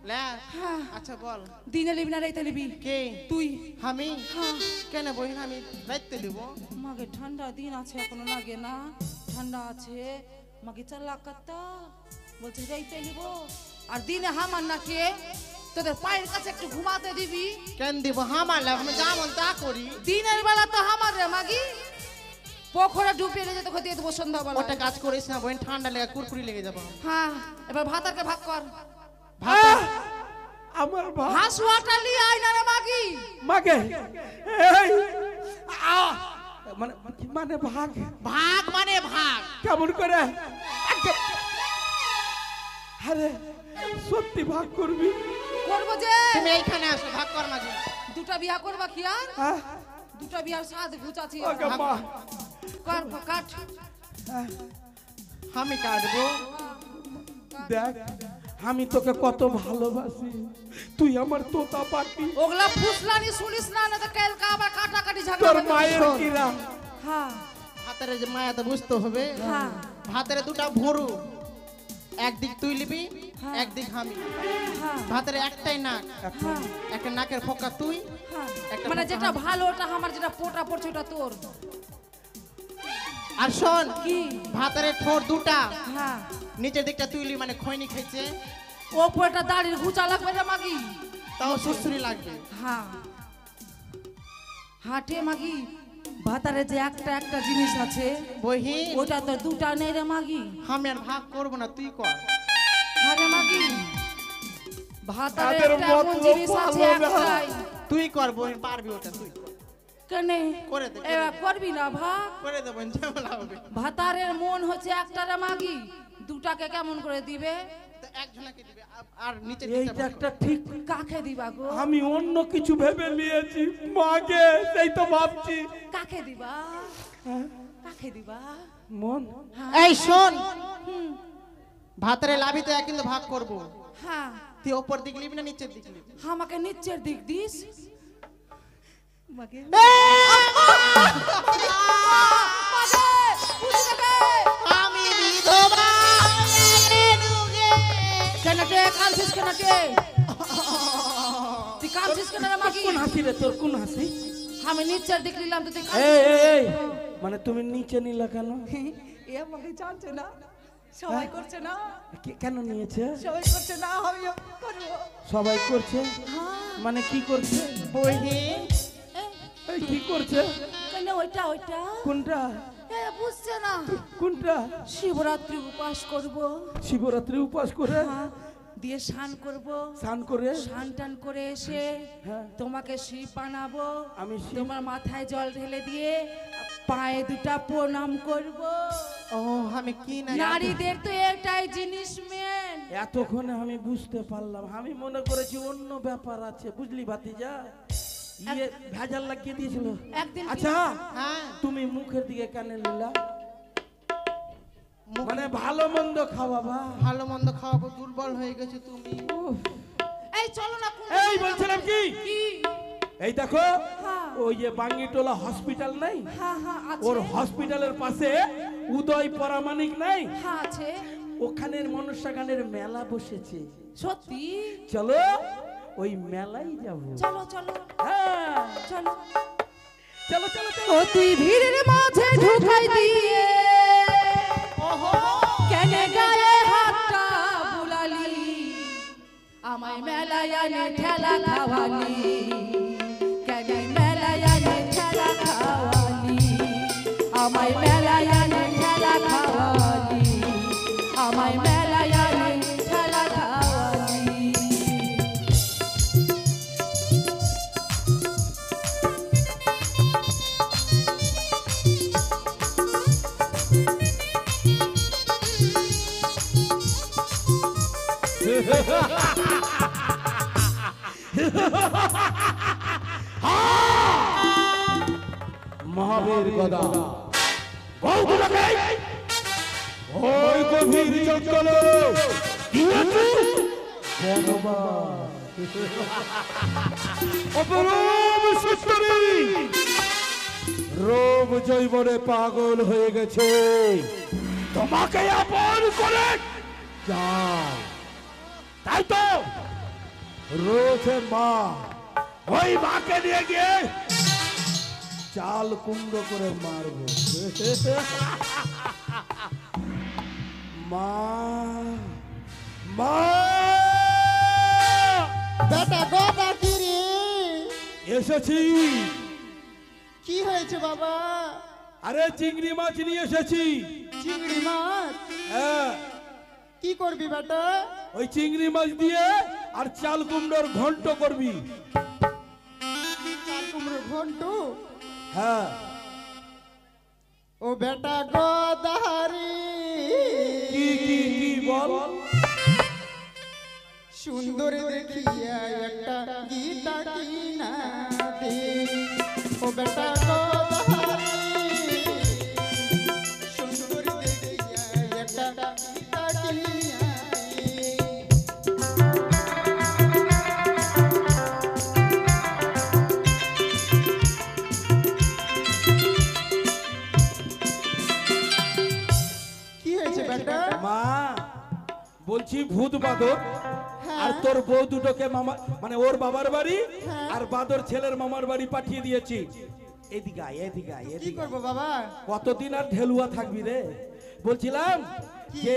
লে, হ্যাঁ। আচ্ছা বল। দিনে নিবি না রাইতে নিবি? কে? তুই। আমি? হ্যাঁ। কেন বহিন, আমি রাইতে দেব? মাগে ঠান্ডা দিন আছে, এখনো লাগে না, ঠান্ডা আছে। মাগে চালা কাত্তা বলছে রাইতে নিব, আর দিনে হামার নাকে তোদের পায়ের কাছে একটু ঘুমাতে দিবি। কেন দিব? আমার লাভ, আমি যেমন তা করি। দিনের বেলা তো হামার রে মাগি, পোখরে ডুবিয়ে নিয়ে যেতে দিয়ে দেবো সন্ধ্যাবেলা। ওটা কাজ করিস না বহিন, ঠান্ডা লেগে কুরকুরি লেগে যাবো। হ্যাঁ এবার ভাতাকে ভাগ কর। ভাত আমার ভাগ হাসুয়াটা লিয়ে আয় না রে মাগি। মাকে। এই মানে মানে ভাগ ভাগ মানে ভাগ। কেমন করে? আরে সত্যি ভাগ করবি? করবো যে, তুমি এইখানে আসো, ভাগ কর মাঝে। দুটা বিয়া করবা কি আর? হ্যাঁ দুটা বিয়ার সাথ ঘুচাছি। ওকে মা। কর কাট। আমি কাটবো। দেখ আমি তোকে কত ভালোবাসি, তুই আমার তোতা পাখি। ওগুলা ফুসলানি শুনিস না, না তো কালকে আবার কাটাকাটি ঝগড়া তোর হবে। মায়ের কিরা। হ্যাঁ হাতের যে মায়া তো বুঝতে হবে। হ্যাঁ ভাতের দুটা ভরু, একদিক তুই লিবি, একদিক আমি। হ্যাঁ ভাতের একটাই নাক, হ্যাঁ একটা নাকের ফোকা তুই, হ্যাঁ। একটা মানে ফোঁটা যেটা আমি। ভালো ওটা আমার, যেটা পোটা পড়ছে ওটা তোর। আর শোন, কি? ভাতের ঠোঁট দুটা, হ্যাঁ নিচের দিকটা তুই লিবি, মানে খৈনি খাইছে, ওপরটা দাড়ির ঘুচা লাগবে রে মাগি। তাও সুরসুরি লাগবে। হ্যাঁ হাটে মাগি ভাতারে যে একটা একটা জিনিস আছে বহিন ওটা তো দুটা নেই রে মাগি। আমি আর ভাগ করবো না, তুই কর। আরে মাগি ভাতারে তাদের একটা এমন মতলব জিনিস আছে ভালো না। একটাই। তুই কর বহিন, পারবি ওটা, তুই কর। কেনে করে দে, করে এবার দে। করবি না ভাগ? করে দেবো, ঝামেলা হবে। ভাতারের মন হচ্ছে একটা রে মাগি, দুটাকে কেমন করে দিবে? তো একজনকে দিবে আর নিচে এইটা একটা ঠিক, কাকে দিবা গো? আমি অন্য কিছু ভেবে নিয়েছি মাকে, সেই তো ভাবছি। কাকে দিবা? কাকে দিবা? মন এই শোন, হুম, ভাতের লাভি তো কিন্তু ভাগ করবো। হ্যাঁ তুই ওপর দিক নিবি না নিচের দিক নিবি? আমাকে নিচের দিক দিস। আমি বিধবা কেনাটে কাঁদছিস কেনাটে? তুই কাঁদছিস কেন রে মাগি? কোন হাসি রে তোর, কোন হাসি? আমি নিচের দিক নিলাম তো তুই এই এই এই, মানে তুমি নিচে নিলা কেন? এ আমাকে জানছে না, সবাই করছে না, কেন নিয়েছে? সবাই করছে না, আমিও করবো। সবাই করছে মানে কি করছে? বহিন এই কি করছে? কেন ওইটা ওইটা? কোনটা এ বুঝছে না, কোনটা? শিবরাত্রি উপাস করব। শিবরাত্রি উপাস করে হ্যাঁ, দিয়ে স্নান করব। স্নান করে স্নান টান করে এসে হ্যাঁ। তোমাকে শিব বানাবো। আমি শিব- তোমার মাথায় জল ঢেলে দিয়ে পায়ে দুটা প্রণাম করব। ও আমি কি না নারীদের তো এটাই জিনিস মেন। এতক্ষণে আমি বুঝতে পারলাম, আমি মনে করেছি অন্য ব্যাপার আছে, বুঝলি ভাতিজা? ইয়ে ভেজাল লাগিয়ে দিয়েছিল। একদিন কি- আচ্ছা হ্যাঁ তুমি মুখের দিকে কেন নিলা? মুখ- মানে ভালো মন্দ খাওয়াবা? ভালো মন্দ খাওয়াবো, দুর্বল হয়ে গেছে তুমি। এই চলো না কোন এই বলছিলাম কি, কি? এই দেখো হ্যাঁ। ওই যে বাঙ্গিটোলা হসপিটাল নাই, হ্যাঁ হ্যাঁ ওর আছে। হসপিটালের পাশে উদয় পরামানিক নাই, হ্যাঁ আছে। ওখানের মনসা গানের মেলা বসেছে। সত্যি? চলো ওই মেলাই যাব। চলো চলো হ্যাঁ চলো। চলো চলো চলো। ও তুই ভিড়ের মাঝে ঢুকাই দিয়ে কেনে গায়ে হাতটা বুলালি, আমায় মেলায় আনে ঠেলা খাওয়ালি, কেনে মেলায় আনে ঠেলা খাওয়ালি, আমায় মেলায় আনে ঠেলা খাওয়ালি, আমায় মেলায় আনে ঠেলা খাওয়ালি। মহাবীর গদা বউগুলোকে ওই গভীর জঙ্গলে দিয়েছে অপরূপ সুন্দরী রোগ জৈবনে পাগল হয়ে গেছে, তোমাকে আপন করে যায়। তাই তো রয়েছে মা, ওই মাকে নিয়ে গিয়ে চাল কুমড়ো করে মারবো। মা মা বেটা গদা কি রে? এসেছি। কি হয়েছে বাবা? আরে চিংড়ি মাছ নিয়ে এসেছি। চিংড়ি মাছ? হ্যাঁ, কি করবি বেটা? ওই চিংড়ি মাছ দিয়ে আর চাল কুমড়োর ঘন্ট করবি। চাল কুমড়োর ঘন্টু? হ্যাঁ, ও বেটা গদারি কি কি কি বল। সুন্দর দেখিয়া একটা গীতা কিনা দে। ও বেটা গদারি সুন্দর দেখিয়া একটা গীতা কিনা দে। কি হয়েছে বেটা? মা বলছি ভূত বাদর আর তোর বউ দুটোকে মামা মানে ওর বাবার বাড়ি আর বাদর ছেলের মামার বাড়ি পাঠিয়ে দিয়েছি। এদিকে আয়, এদিকে আয়, কি এদিকে আয়। করবো বাবা? কতদিন আর ঢেলুয়া থাকবি রে? বলছিলাম যে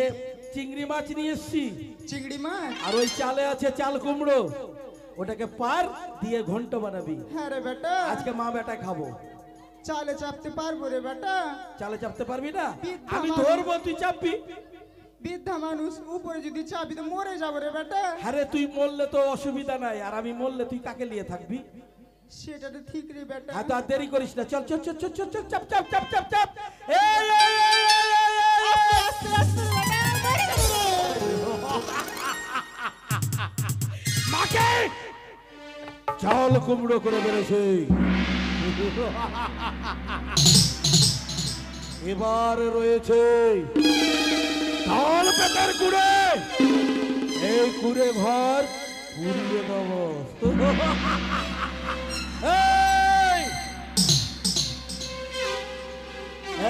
চিংড়ি মাছ নিয়ে এসছি চিংড়ি মাছ? আর ওই চালে আছে চাল কুমড়ো, ওটাকে পার দিয়ে ঘন্ট বানাবি। হ্যাঁ রে বেটা। আজকে মা বেটা খাবো। চালে চাপতে পারবো রে বেটা? চালে চাপতে পারবি না? বৃদ্ধা আমি মানুষ। ধরবো, তুই চাপবি। বৃদ্ধা মানুষ, উপরে যদি চাপি তো মরে যাবো রে বেটা। আরে তুই মরলে তো অসুবিধা নাই, আর আমি মরলে তুই কাকে নিয়ে থাকবি? সেটা তো ঠিক রে বেটা। হ্যাঁ, তো আর দেরি করিস না, চল চল চল চল চল চল, চাপ চাপ চাপ চাপ চাপ। এই, এই, এই, মাকে চাল কুমড়ো করে বেড়েছে। এবার রয়েছে চাল পেটার কুড়ে। এই কুড়ে ঘর পুড়িয়ে দেব।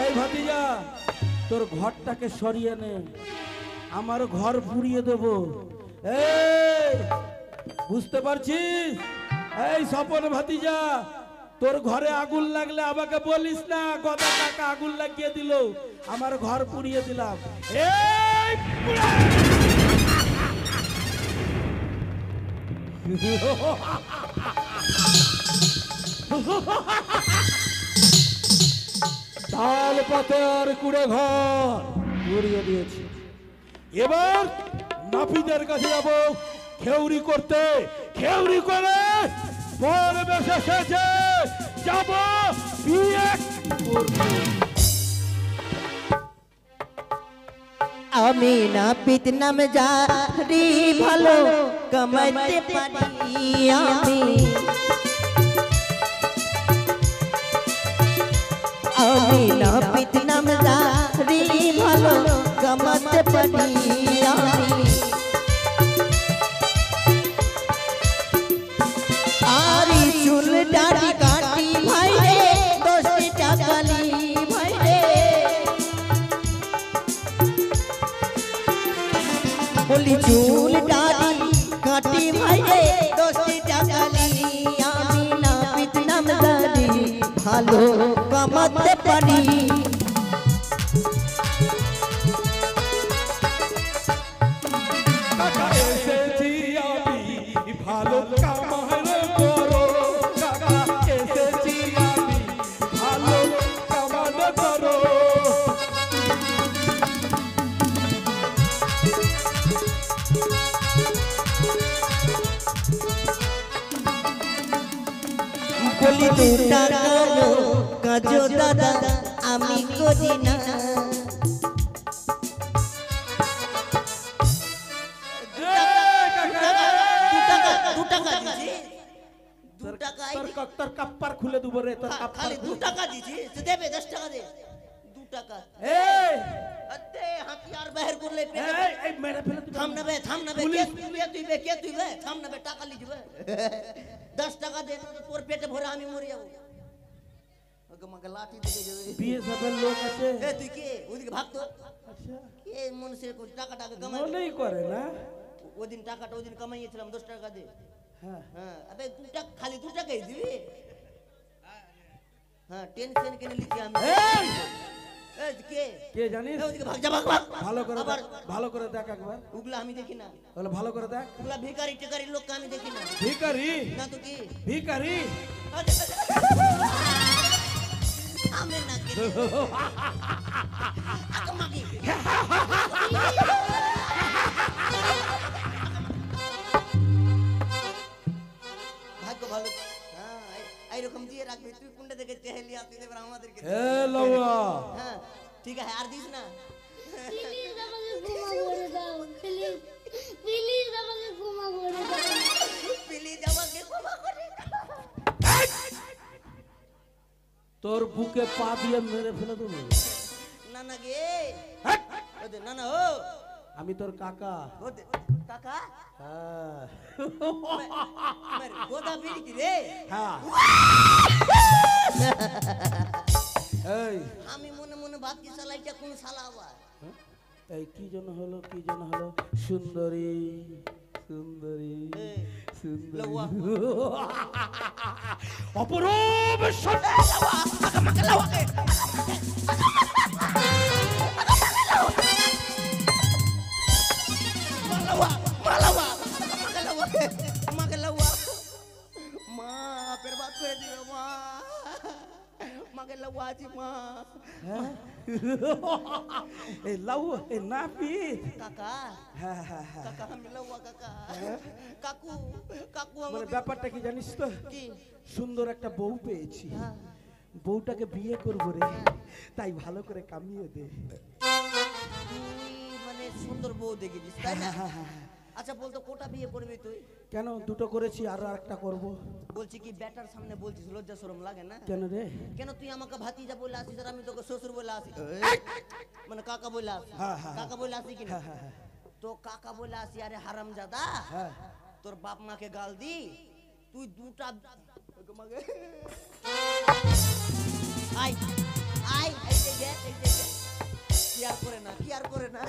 এই ভাতিজা, তোর ঘরটাকে সরিয়ে নে, আমার ঘর পুড়িয়ে দেব। এই বুঝতে পারছিস? এই স্বপন ভাতিজা, তোর ঘরে আগুন লাগলে আমাকে বলিস না, গদা কাকা আগুন লাগিয়ে দিল, আমার ঘর পুড়িয়ে দিলাম। এই তাল পাতার কুড়ে ঘর পুড়িয়ে দিয়েছি। এবার নাপিতের কাছে যাব খেউরি করতে। খেউরি করে পর বেশে এসেছে, যাব বিয়ে করতে। আমি নাপিত নাম জারি ভালো কামাইতে পারি। আমি নাপিত নাম জারি ভালো কামাতে পারি। আরি চুল দাড়ি কাটি ভাই রে, 10 টাকা লি ভাই রে। বলি চুল দাড়ি কাটি ভাই রে, 10 টাকা লি। আমি নাপিত নাম জারি ভালো কামাতে পারি। কাকা এসেছি আমি ভালো কামার করো। কাকা এসেছি আমি ভালো কামার করো। বলি 2 টাকা কাজো দাদা আমি করি না। তোর কাপ্পার খুলে দেবো রে, তোর কাপ্পার। খালি 2 টাকা দিছি, সে দেবে 10 টাকা দে। 2 টাকা এই আতে হাতিয়ার বাহির করলে পেটে। এই, এই মেরে ফেলে দিবি। থাম না বে, থাম না বে, কে তুই বে, কে তুই বে, থাম না বে, টাকা লি যাবে। 10 টাকা দে, তোর পেটে ভরে আমি মরে যাব। ওকে আমাকে লাঠি দিতে যাবে। বিয়ে সবের লোক আছে। এ তুই কে ওদিকে ভাগ তো। আচ্ছা, কে মনুষ্যের টাকা কামাই। মনেই করে না। ওদিন টাকাটা ওদিন কামাইয়েছিলাম, 10 টাকা দে। হ্যাঁ, হ্যাঁ আবে 2 টাকা, খালি 2 টাকাই দিবি। হ্যাঁ টেনশন কেন লিখি আমি। এই এই কে কে জানিস? এ ওদিকে ভাগ যা, ভাগ ভাগ। ভালো করে আবার দেখ, ভালো করে দেখ একবার। উগলা আমি দেখি না। বলে ভালো করে দেখ। উগলা ভিখারি টেকারি লোককে আমি দেখি না। ভিখারি, না তো কি ভিখারি। আমি না কি আমাকে ভাগ্য ভালো। হ্যাঁ এইরকম দিয়ে রাখবি তুই, কোনটা থেকে চেহালি আসতে দেবে আমাদেরকে। এ লওয়া, হ্যাঁ ঠিক আছে, আর দিস না। প্লিজ আমাকে ক্ষমা করে দাও, প্লিজ প্লিজ আমাকে ক্ষমা করে দাও। প্লিজ আমাকে ক্ষমা করে দাও। তোর বুকে পা দিয়ে মেরে ফেলে দেবো। না না গে হ্যাট! ওদে না না ও আমি তোর কাকা। ওদে কাকা হ্যাঁ, মেরে গোদা বিড়ি কি রে। হ্যাঁ। এই আমি মনে মনে ভাবছি শালা এটা কোন শালা আবার। এই কি জন্য হলো, কি জন্য হলো? সুন্দরী, সুন্দরী, এই, সুন্দরী, লওয়া। অপরূপ সুন্দর। আমাকে লাওয়াকে মালাওয়া মালাওয়া আমাকে লাওয়া মা বরবাদ করে দিও মা। মাকে এই লাউ এই নাপি কাকা হ্যাঁ হ্যাঁ হ্যাঁ কাকা আমি লাউয়া কাকা কাকু কাকু মানে আমাকে ব্যাপারটা কি জানিস তো কি সুন্দর একটা বউ পেয়েছি হ্যাঁ। বউটাকে বিয়ে করবো রে তাই ভালো করে কামিয়ে দে তুই মানে সুন্দর বউ দেখেছিস তাই না আচ্ছা বলতো কোটা বিয়ে করবি তুই কেন দুটো করেছি আরো একটা করব বলছি কি ব্যাটার সামনে বলছিস লজ্জা শরম লাগে না কেন রে কেন তুই আমাকে ভাতিজা বলে আসিস আর আমি তোকে শ্বশুর বলে আসি মানে কাকা বলে আসি হ্যাঁ, হ্যাঁ, কাকা বলে আসি কিনা হ্যাঁ, হ্যাঁ। তো কাকা বলে আসি আরে হারামজাদা হ্যাঁ তোর বাপ মাকে গাল দি তুই দুটা আই আই এই যে কি আর করে না কি আর করে না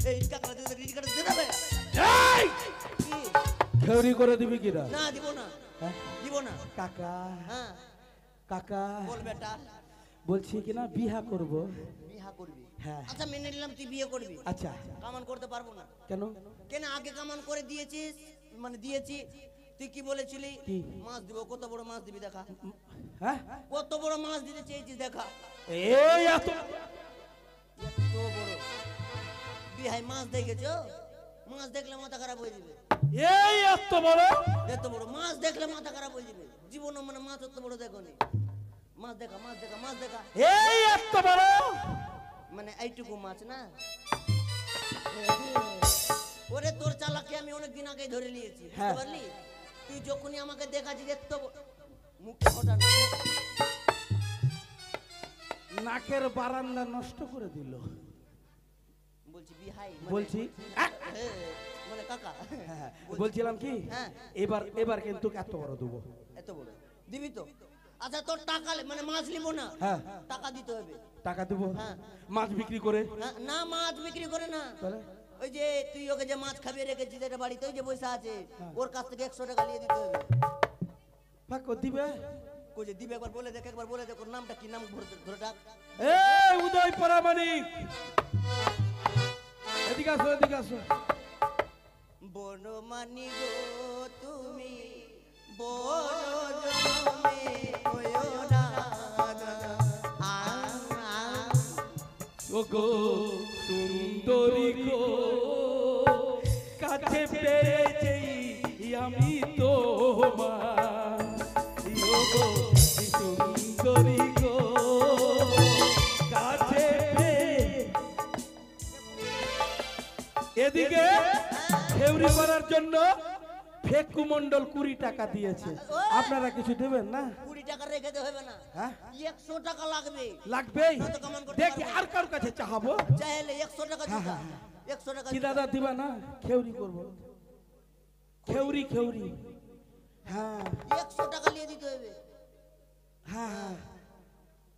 এই কাকা যদি রিড করে দে দেবে কি খেউরি করে দিবি কিরা না দিব না হ্যাঁ? দিব না কাকা হ্যাঁ কাকা বল বেটা বলছি কিনা বিয়া করব বিয়া করবি হ্যাঁ আচ্ছা মেনে নিলাম তুই বিয়ে করবি আচ্ছা কামান করতে পারবো না কেন কেন আগে কামান করে দিয়েছিস মানে দিয়েছি তুই কি বলেছিলি কি? মাছ দিব কত বড় মাছ দিবি দেখা হ্যাঁ কত বড় মাছ দিতে চেয়েছিস দেখা এই এত এত বড় বিহাই মাছ দেখেছো মাছ দেখলে মাথা খারাপ হয়ে যাবে এই এত বড় এত বড় মাছ দেখলে মাথা খারাপ হয়ে যাবে জীবনে মানে মাছ এত বড় দেখোনি মাছ দেখা মাছ দেখা মাছ দেখা এই এত বড় মানে এইটুকু মাছ না ওরে তোর চালাকি আমি অনেক দিন আগে ধরে নিয়েছি হ্যাঁ। বুঝতে পারলি তুই যখনই আমাকে দেখাচ্ছিস এত মুখ ফোটা না নাকের বারান্দা নষ্ট করে দিল বলছি বিহাই বলছি মানে কাকা হ্যাঁ, বলছিলাম কি হ্যাঁ। এবার কিন্তু এত বড় দেবো এত বড় দিবি তো আচ্ছা তোর টাকা মানে মাছ নিবো না হ্যাঁ টাকা দিতে হবে টাকা দেবো হ্যাঁ। মাছ বিক্রি করে না মাছ বিক্রি করে না তাহলে ওই যে তুই ওকে যে মাছ খাবিয়ে রেখেছিস এটা বাড়িতে ওই যে পয়সা আছে ওর কাছ থেকে 100 টাকা নিয়ে দিতে হবে ফাঁকো দিবে কই যে দিবে একবার বলে দেখ একবার বলে দেখ ওর নামটা কি নাম ধরে ডাক এই উদয় পরামানিক এদিকে আসো এদিকে আসো বনমানি গো তুমি বড় জনমে হয়ো না ও গো সুন্দরী গো কাছে পেয়েছি আমি তোমার ও গো সুন্দরী গো কাছে এদিকে খেউরি করার জন্য ফেকু মন্ডল 20 টাকা দিয়েছে আপনারা কিছু দেবেন না 20 টাকা রেখে দে হবে না হ্যাঁ 100 টাকা লাগবে লাগবেই না তো কামান করতে দেখি পারবো আর কার কাছে চাহাবো চাইলে 100 টাকা দিতা 100 টাকা কি দাদা দিবা না খেউরি করব খেউরি খেউরি হ্যাঁ 100 টাকা নিয়ে দিতে হবে হ্যাঁ হ্যাঁ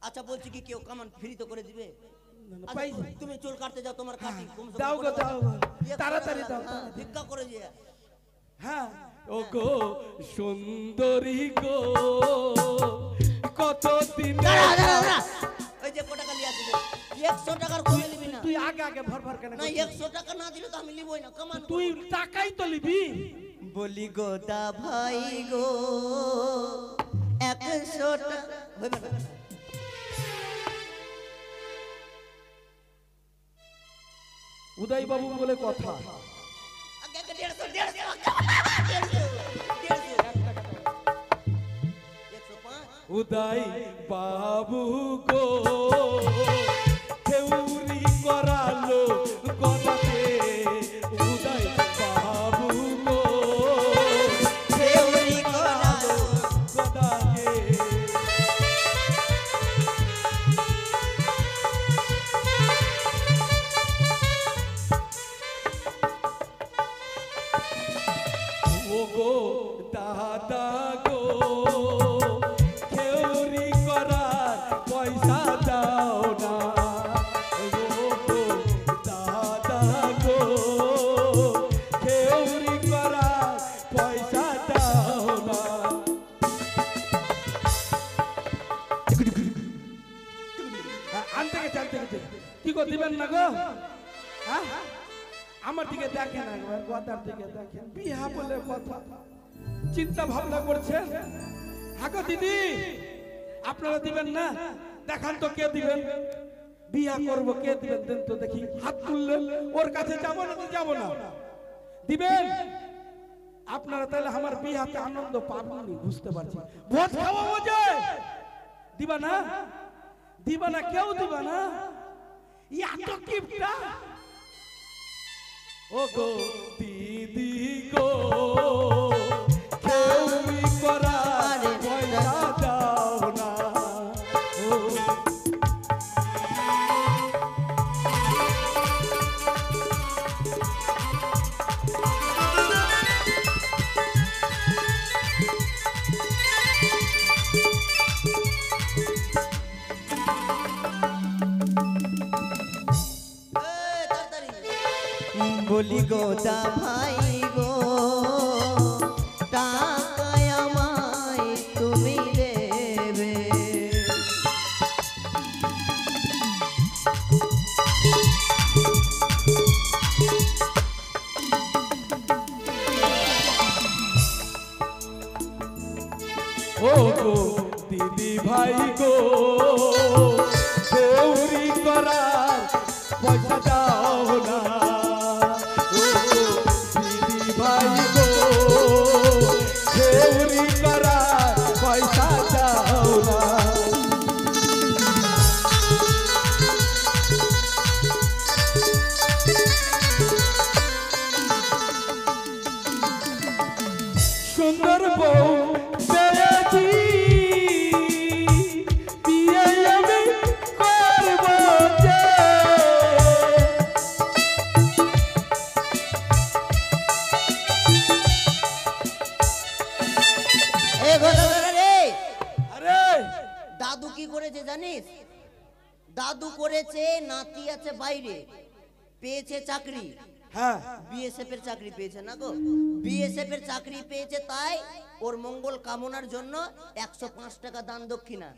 আচ্ছা বলছি কি কেউ কামান ফ্রি তো করে দিবে আচ্ছা, পাই তুমি চুল কাটতে যাও তোমার কাটি কমসে কম দাও গো 15 দাও গো। 100 তাড়াতাড়ি টাকা দাও হ্যাঁ, ভিক্ষা করে যে হ্যাঁ ও গো সুন্দরী গো কত দিন ওই যে কত টাকা লিয়া দিবে 100 টাকার কমে নিবি না তুই আগে আগে ভর ভর কেন না 100 টাকা না দিলে তো আমি নিবই না কামান তুই টাকাই তো নিবি বলি গো দা ভাই গো 100 টাকা হইবে না উদয় বাবু বলে কথা আগে 150 উদয় বাবু গো খেউরি করালো গদাতে উদয় বাবু গো খেউরি করালো গদাতে ও গো দাদা গো খেউরি করার পয়সা দাও না ও গো দাদা গো খেউরি করার পয়সা দাও না আনতে গেছে কি গো দিবেন না গো হ্যাঁ আমার দিকে দেখেন একবার কথার দিকে দেখেন বিহা বলে কথা চিন্তা ভাবনা করছেন হাগো দিদি আপনারা দিবেন না? দেখান তো কে দিবেন, বিয়া করবো কে দিবেন, দেন তো দেখি। হাত তুললেন, ওর কাছে যাবো না তো যাবো না, দিবেন আপনারা। তাহলে আমার বিয়াতে আনন্দ পাবেননি, বুঝতে পারছি। ভোট খাওয়াবো যে, দিবা না? দিবা না, কেউ দিবা না? এত কিপটা। ও গো দিদি গো, কেউ করার পয়সা দাও না। ও বলি গো দা ভাই গো, টাকা আমায় তুমি দেবে। ও গো দিদি ভাই গো, চৌরি করার পয়সা দাও না। ও গো দিদি ভাই গো, চৌরি করার পয়সা দাও না। সুন্দর বউ পেয়েছি, বিয়ে আমি করব যে। এ ঘটনা রে, আরে দাদু কি করেছে জানিস? দাদু করেছে, নাতি আছে বাইরে, পেয়েছে চাকরি। হ্যাঁ, বিএসএফ এর চাকরি পেয়েছে না গো, বিএসএফ এর চাকরি পেয়েছে, তাই ওর মঙ্গল কামনার জন্য 105 টাকা দান দক্ষিণা।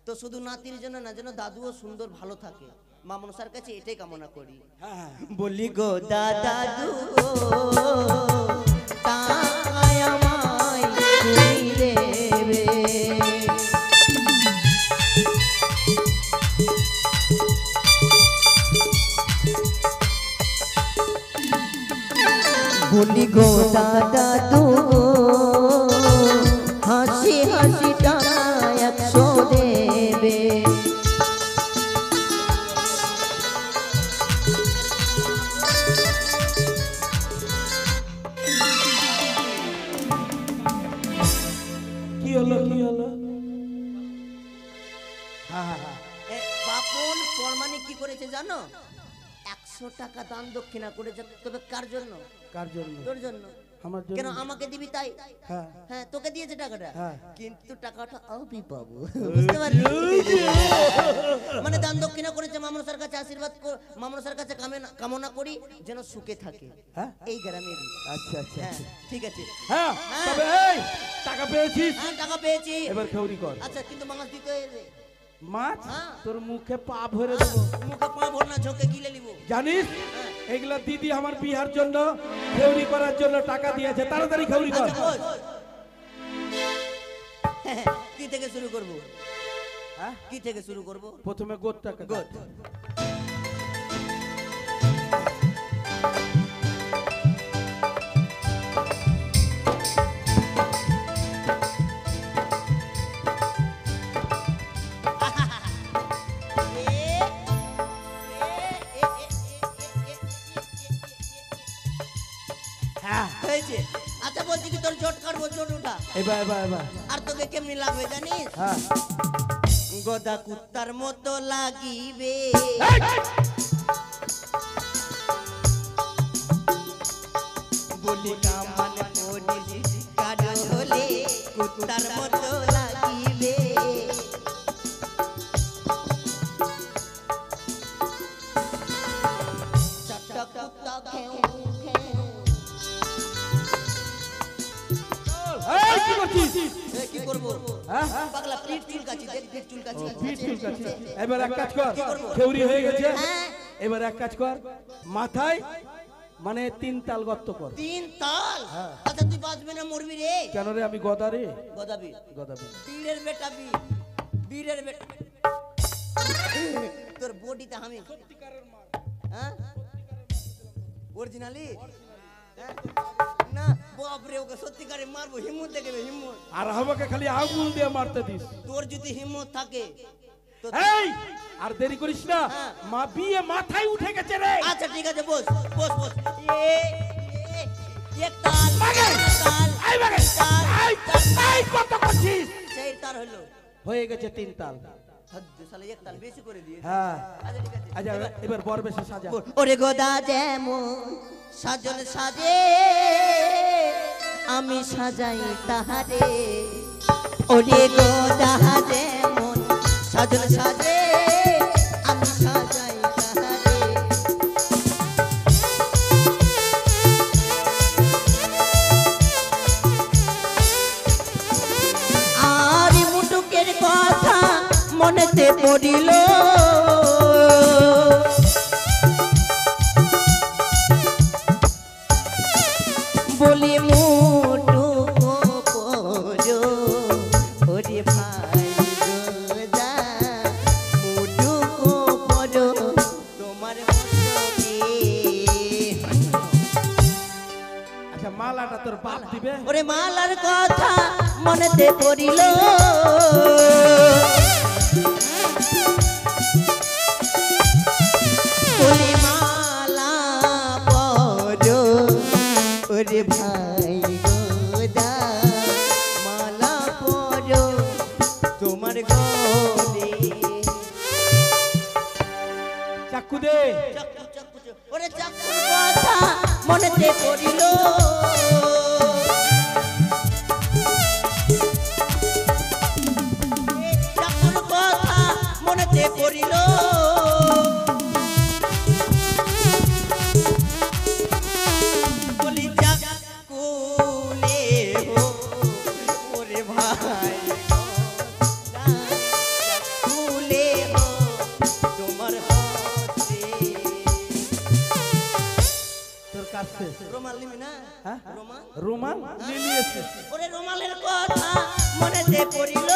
তো শুধু নাতির জন্য না, যেন দাদুও সুন্দর ভালো থাকে, মা মনসার কাছে এটাই কামনা করি। হ্যাঁ, বলি গো দাদু গো, টাকা আমায় তুমি দেবে। বলি গো দাদু গো, হাসি হাসি টাকা 100 দেবে। কি হলো, কি হলো? হ্যাঁ হ্যাঁ হ্যাঁ, এ, বাপন পরমানি কি করেছে জানো? 100 টাকা দান দক্ষিণা করেছে। তবে কার জন্য? কার জন্য? তোর জন্য। আমার জন্য। কেন আমাকে দিবি তাই? হ্যাঁ হ্যাঁ, তোকে দিয়েছে টাকাটা, হ্যাঁ। কিন্তু টাকাটা আমি পাবো, বুঝতে পারলি? মানে দান দক্ষিণা করেছে, মামনসার কাছে আশীর্বাদ, মামনসার কাছে কামনা করি যেন সুখে থাকে। হ্যাঁ, এই গ্রামের। আচ্ছা আচ্ছা হ্যাঁ, আচ্ছা। ঠিক আছে। হ্যাঁ, তবে এই টাকা পেয়েছিস, হ্যাঁ, টাকা পেয়েছি। এবার খেউরি কর। আচ্ছা, কিন্তু মাছ দিতে হবে। মাছ হ্যাঁ। তোর মুখে পা ভরে দেবো, মুখে পা ভর না, ঝোঁকে গিলে নিব। জানিস? এগুলা দিদি আমার বিহার জন্য, খেউরি করার জন্য টাকা দিয়েছে। তাড়াতাড়ি খেউরি কর। আচ্ছা, বল। কি থেকে শুরু করব? হ্যাঁ, কি থেকে শুরু করব? প্রথমে গোদ টাকা। গোদ। হ্যাঁ, হয়েছে। আচ্ছা, বলছি কি তোর জট কাটবো, জট উঠা। এবার এবার এবার। আর তোকে কেমনি লাগবে জানিস? হ্যাঁ, গদা কুত্তার মতো লাগিবে, বলি কামান পড়িস কারো হলে কুত্তার মতো লাগিবে। চারটা কুত্তা খেউ খেউ। এই কি করছিস? এ, কি করবো? হ্যাঁ, পাগলা পিঠ চুলকাচ্ছি, দেখ পিঠ চুলকাচ্ছি। পিঠ চুলকাচ্ছিস। এবার এক কাজ কর, কি করবো? খেউরি হয়ে গেছে, হ্যাঁ। এবার এক কাজ কর, মাথায় মানে 3 তাল গর্ত কর। 3 তাল? আচ্ছা, তুই বাঁচবি না মরবি রে? কেন রে, আমি গদা রে, গদাবি, গদাবি। পীরের বেটা বি। বীরের তোর বডিতে আমি হ্যাঁ অরিজিনালি না বাপরে ওকে সত্যিকারে মারবো হিম্মত দেখবে হিম্মত আর আমাকে খালি আগুন দিয়ে মারতে দিস তোর যদি হিম্মত থাকে তো এই আর দেরি করিস না হ্যাঁ। মা বিয়ে মাথায় উঠে গেছে রে আচ্ছা ঠিক আছে বস বস বস এক তাল বাগে! তাল এই বাগে! এই কত করছিস সেই তার হলো হয়ে গেছে 3 তাল শালা এক তাল বেশি করে দিয়ে হ্যাঁ আচ্ছা ঠিক আছে আচ্ছা এবার বর বেশি সাজা ওরে গোদা যেমন সাজন সাজে আমি সাজাই তাহারে ওরে গোদা যেমন সাজন সাজে আমি সাজাই তাহারে আর মুটুকের কথা মনেতে পড়িল বলি মুটুকো পড়ো ওরে ভাই গোদা মুটুকো পড়ো তোমার মতকে আচ্ছা মালাটা তোর বাপ দিবে ওরে মালার কথা মনেতে পড়িল বলি মালা পড়ো ওরে ভাই গোদা মালা পড়ো তোমার গলে চাকু দে চাকু চাকু ওরে চাকুর কথা মনেতে পড়িল চাকুর কথা মনেতে পড়িল বলি চাকুলে হো ওরে ভাই চাকুলে হো তোমার হাতে তোর কাজ শেষ রুমাল নিবি না হ্যাঁ রুমাল রুমাল নিয়ে নিয়েছে ওরে রুমালের কথা মনেতে পড়িল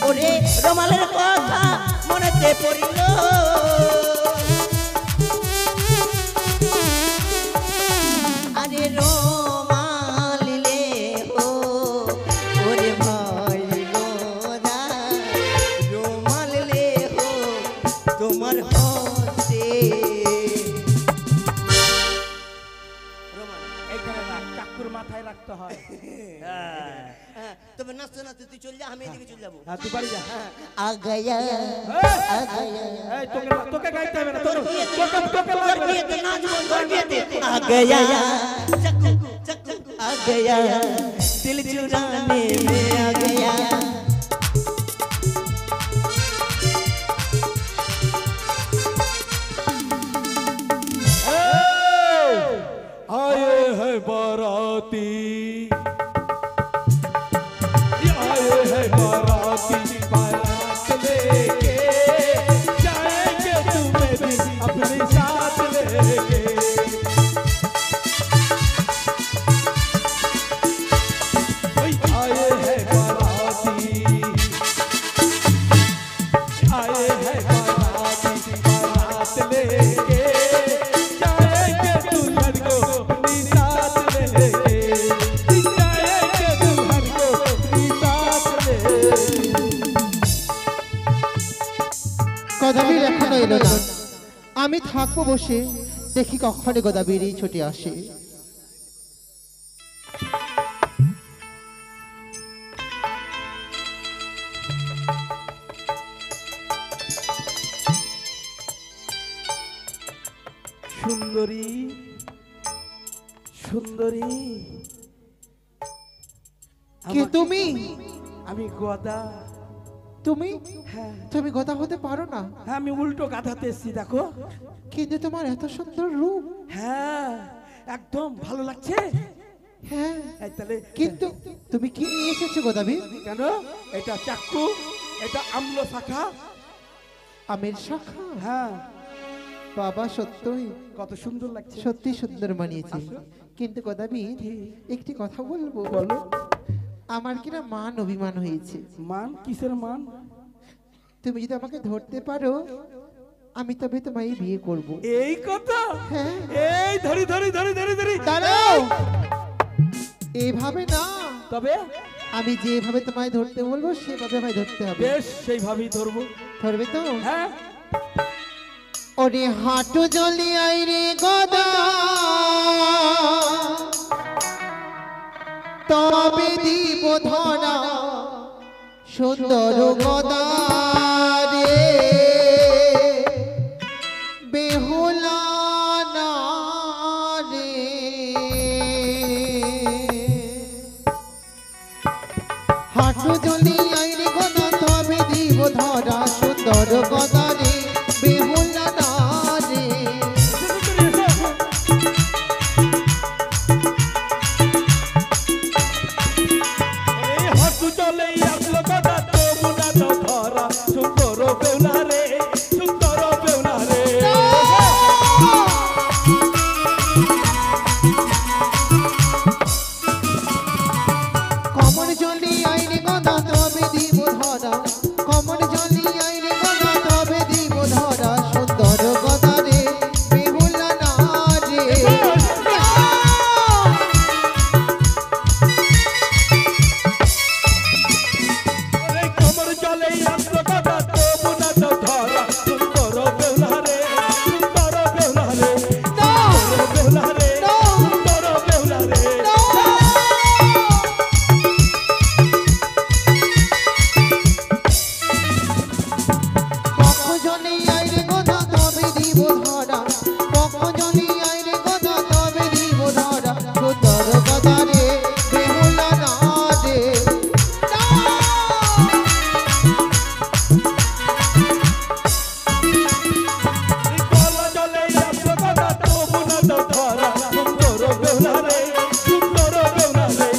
ওরে রুমালের কথা মনেতে পড়িল আরে রুমাল লে হো ওরে ভাই গোদা রুমাল লে হো তোমার হাতে রুমাল এইখানে রাখ চাকুর মাথায় রাখতে হয় হ্যাঁ, তবে নাচতে নাচতে তুই চল যা আমি এদিকে চলে যাবো হ্যাঁ তুই বাড়ি যা আ গয়া আ গয়া এই তোকে তোকে গাইতে হবে না তোকে তোকে তোর বিয়েতে নাচবো তোর বিয়েতে আ গয়া চক্কু চক্কু আ গয়া দিল চুরানে মে আ গয়া आए हैं बाराती आए हैं बाराती बारात लेके जाएंगे तुम्हें भी अपने साथ लेके आए हैं बाराती आए हैं बाराती बारात लेके जाएंगे दुल्हन को अपनी साथ लेके जाएंगे दुल्हन को अपनी साथ लेके গদাবীর এখনো এলো না আমি থাকবো বসে দেখি কখনই গদাবীরই ছুটে আসে সুন্দরী সুন্দরী কে তুমি আমি গদা তুমি হ্যাঁ তুমি গদা হতে পারো না হ্যাঁ আমি উল্টো গাধাতে এসেছি দেখো কিন্তু তোমার এত সুন্দর রূপ হ্যাঁ একদম ভালো লাগছে হ্যাঁ এই তাহলে কিন্তু তুমি কি নিয়ে এসেছো গদাবীর কেন এটা চাকু এটা আমলো শাখা আমের শাখা হ্যাঁ বাবা সত্যই কত সুন্দর লাগছে। সত্যি সুন্দর মানিয়েছে, কিন্তু কদাবি একটি কথা বলবো। বলো। আমার কিনা মান অভিমান হয়েছে। মান? কিসের মান? তুমি যদি আমাকে ধরতে পারো আমি তবে তোমায় বিয়ে করব। এই কথা? হ্যাঁ। এই ধরি ধরি ধরি ধরি ধরি। দাঁড়াও, এইভাবে না, তবে আমি যেভাবে তোমায় ধরতে বলবো সেভাবে আমায় ধরতে হবে। বেশ, সেইভাবেই ধরবো। ধরবে তো? হ্যাঁ। ওরে হাঁটু জলি আই রে গদা, তবে দিব ধরা সুন্দর গদা রে, বেহুলা না রে। হাঁটু জলি আই রে গদা, তবে দিব ধরা সুন্দর গদা রে, বেহুলা না রে। এই হাঁটু চলে আসলো কথা, তবু না তো ধরা সুন্দর বেউলা রে, সুন্দর বেউলা রে। কমর জলি আইরে গদা, তবে দিব ধরা, কমর জলি আইরে গদা, তবে দিব ধরা সুন্দর গদা রে, বেহুলা না রে। এই কমর চলে আসলো কথা, তবু না তো ধরা সুন্দর বেউলা রে, সুন্দর বেউলা রে, সুন্দর বেউলা রে, সুন্দর বেউলা রে। পক্ষ জলি আইরে গদা, তবে দিব ধরা, পক্ষ জলি আইরে গদা, তবে দিব ধরা সুন্দর গদা রে, বেহুলা না রে। গলা জলে আসলো কথা, তবু না তো ধরা সুন্দর বেউলা রে, সুন্দর বেউলা রে,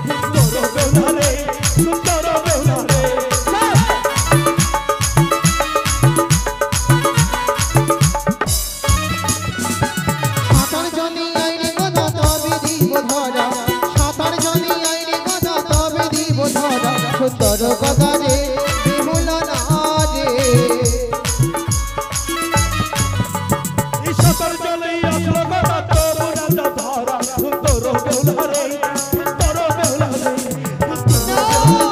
সুন্দর বেউলা রে, সুন্দর বেউলা রে। সাঁতার জলি আইরে গদা, তবে দিব ধরা, সাঁতার জলি আইরে গদা, তবে দিব ধরা সুন্দর গদা রে, বেহুলা না রে। এই সাঁতার জলে আসলো কথা, তবু না তো ধরা সুন্দর বেউলা রে, সুন্দর বেউলা রে, সুন্দর বেউলা রে।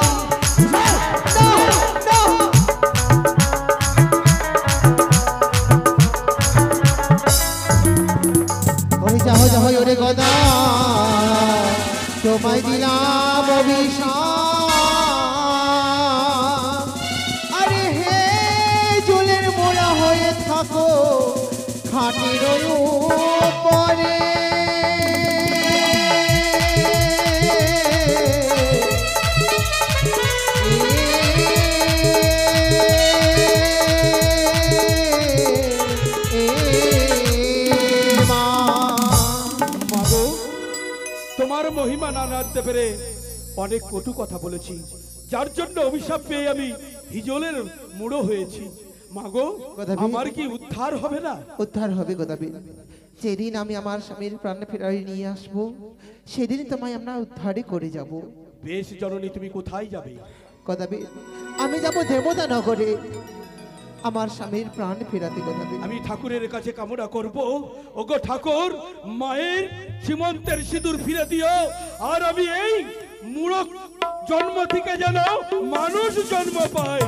ওই যাও যাও ওরে গদা, তোমায় দিলাম অভিশাপ। আরে হে জলের মোড়া হয়ে থাকো খাটির উপরে, মাগো, তোমার মহিমা না জানতে পেরে অনেক কটু কথা বলেছি, যার জন্য অভিশাপ পেয়ে আমি হিজলের মুড়ো হয়েছি। মাগো, কথাবি? আমার কি উদ্ধার হবে না? উদ্ধার হবে গদাবি। যেদিন আমি আমার স্বামীর প্রাণ ফেরাই নিয়ে আসবো সেদিন তোমায় আমরা উদ্ধারই করে যাব। বেশ জননী, তুমি কোথায় যাবে? গদাবি, আমি যাব দেবতা নগরে আমার স্বামীর প্রাণ ফেরাতে। গদাবি, আমি ঠাকুরের কাছে কামনা করব, ওগো ঠাকুর, মায়ের সীমন্তের সিঁদুর ফিরে দিও, আর আমি এই মূঢ় জন্ম থেকে যেন মানুষ জন্ম পাই।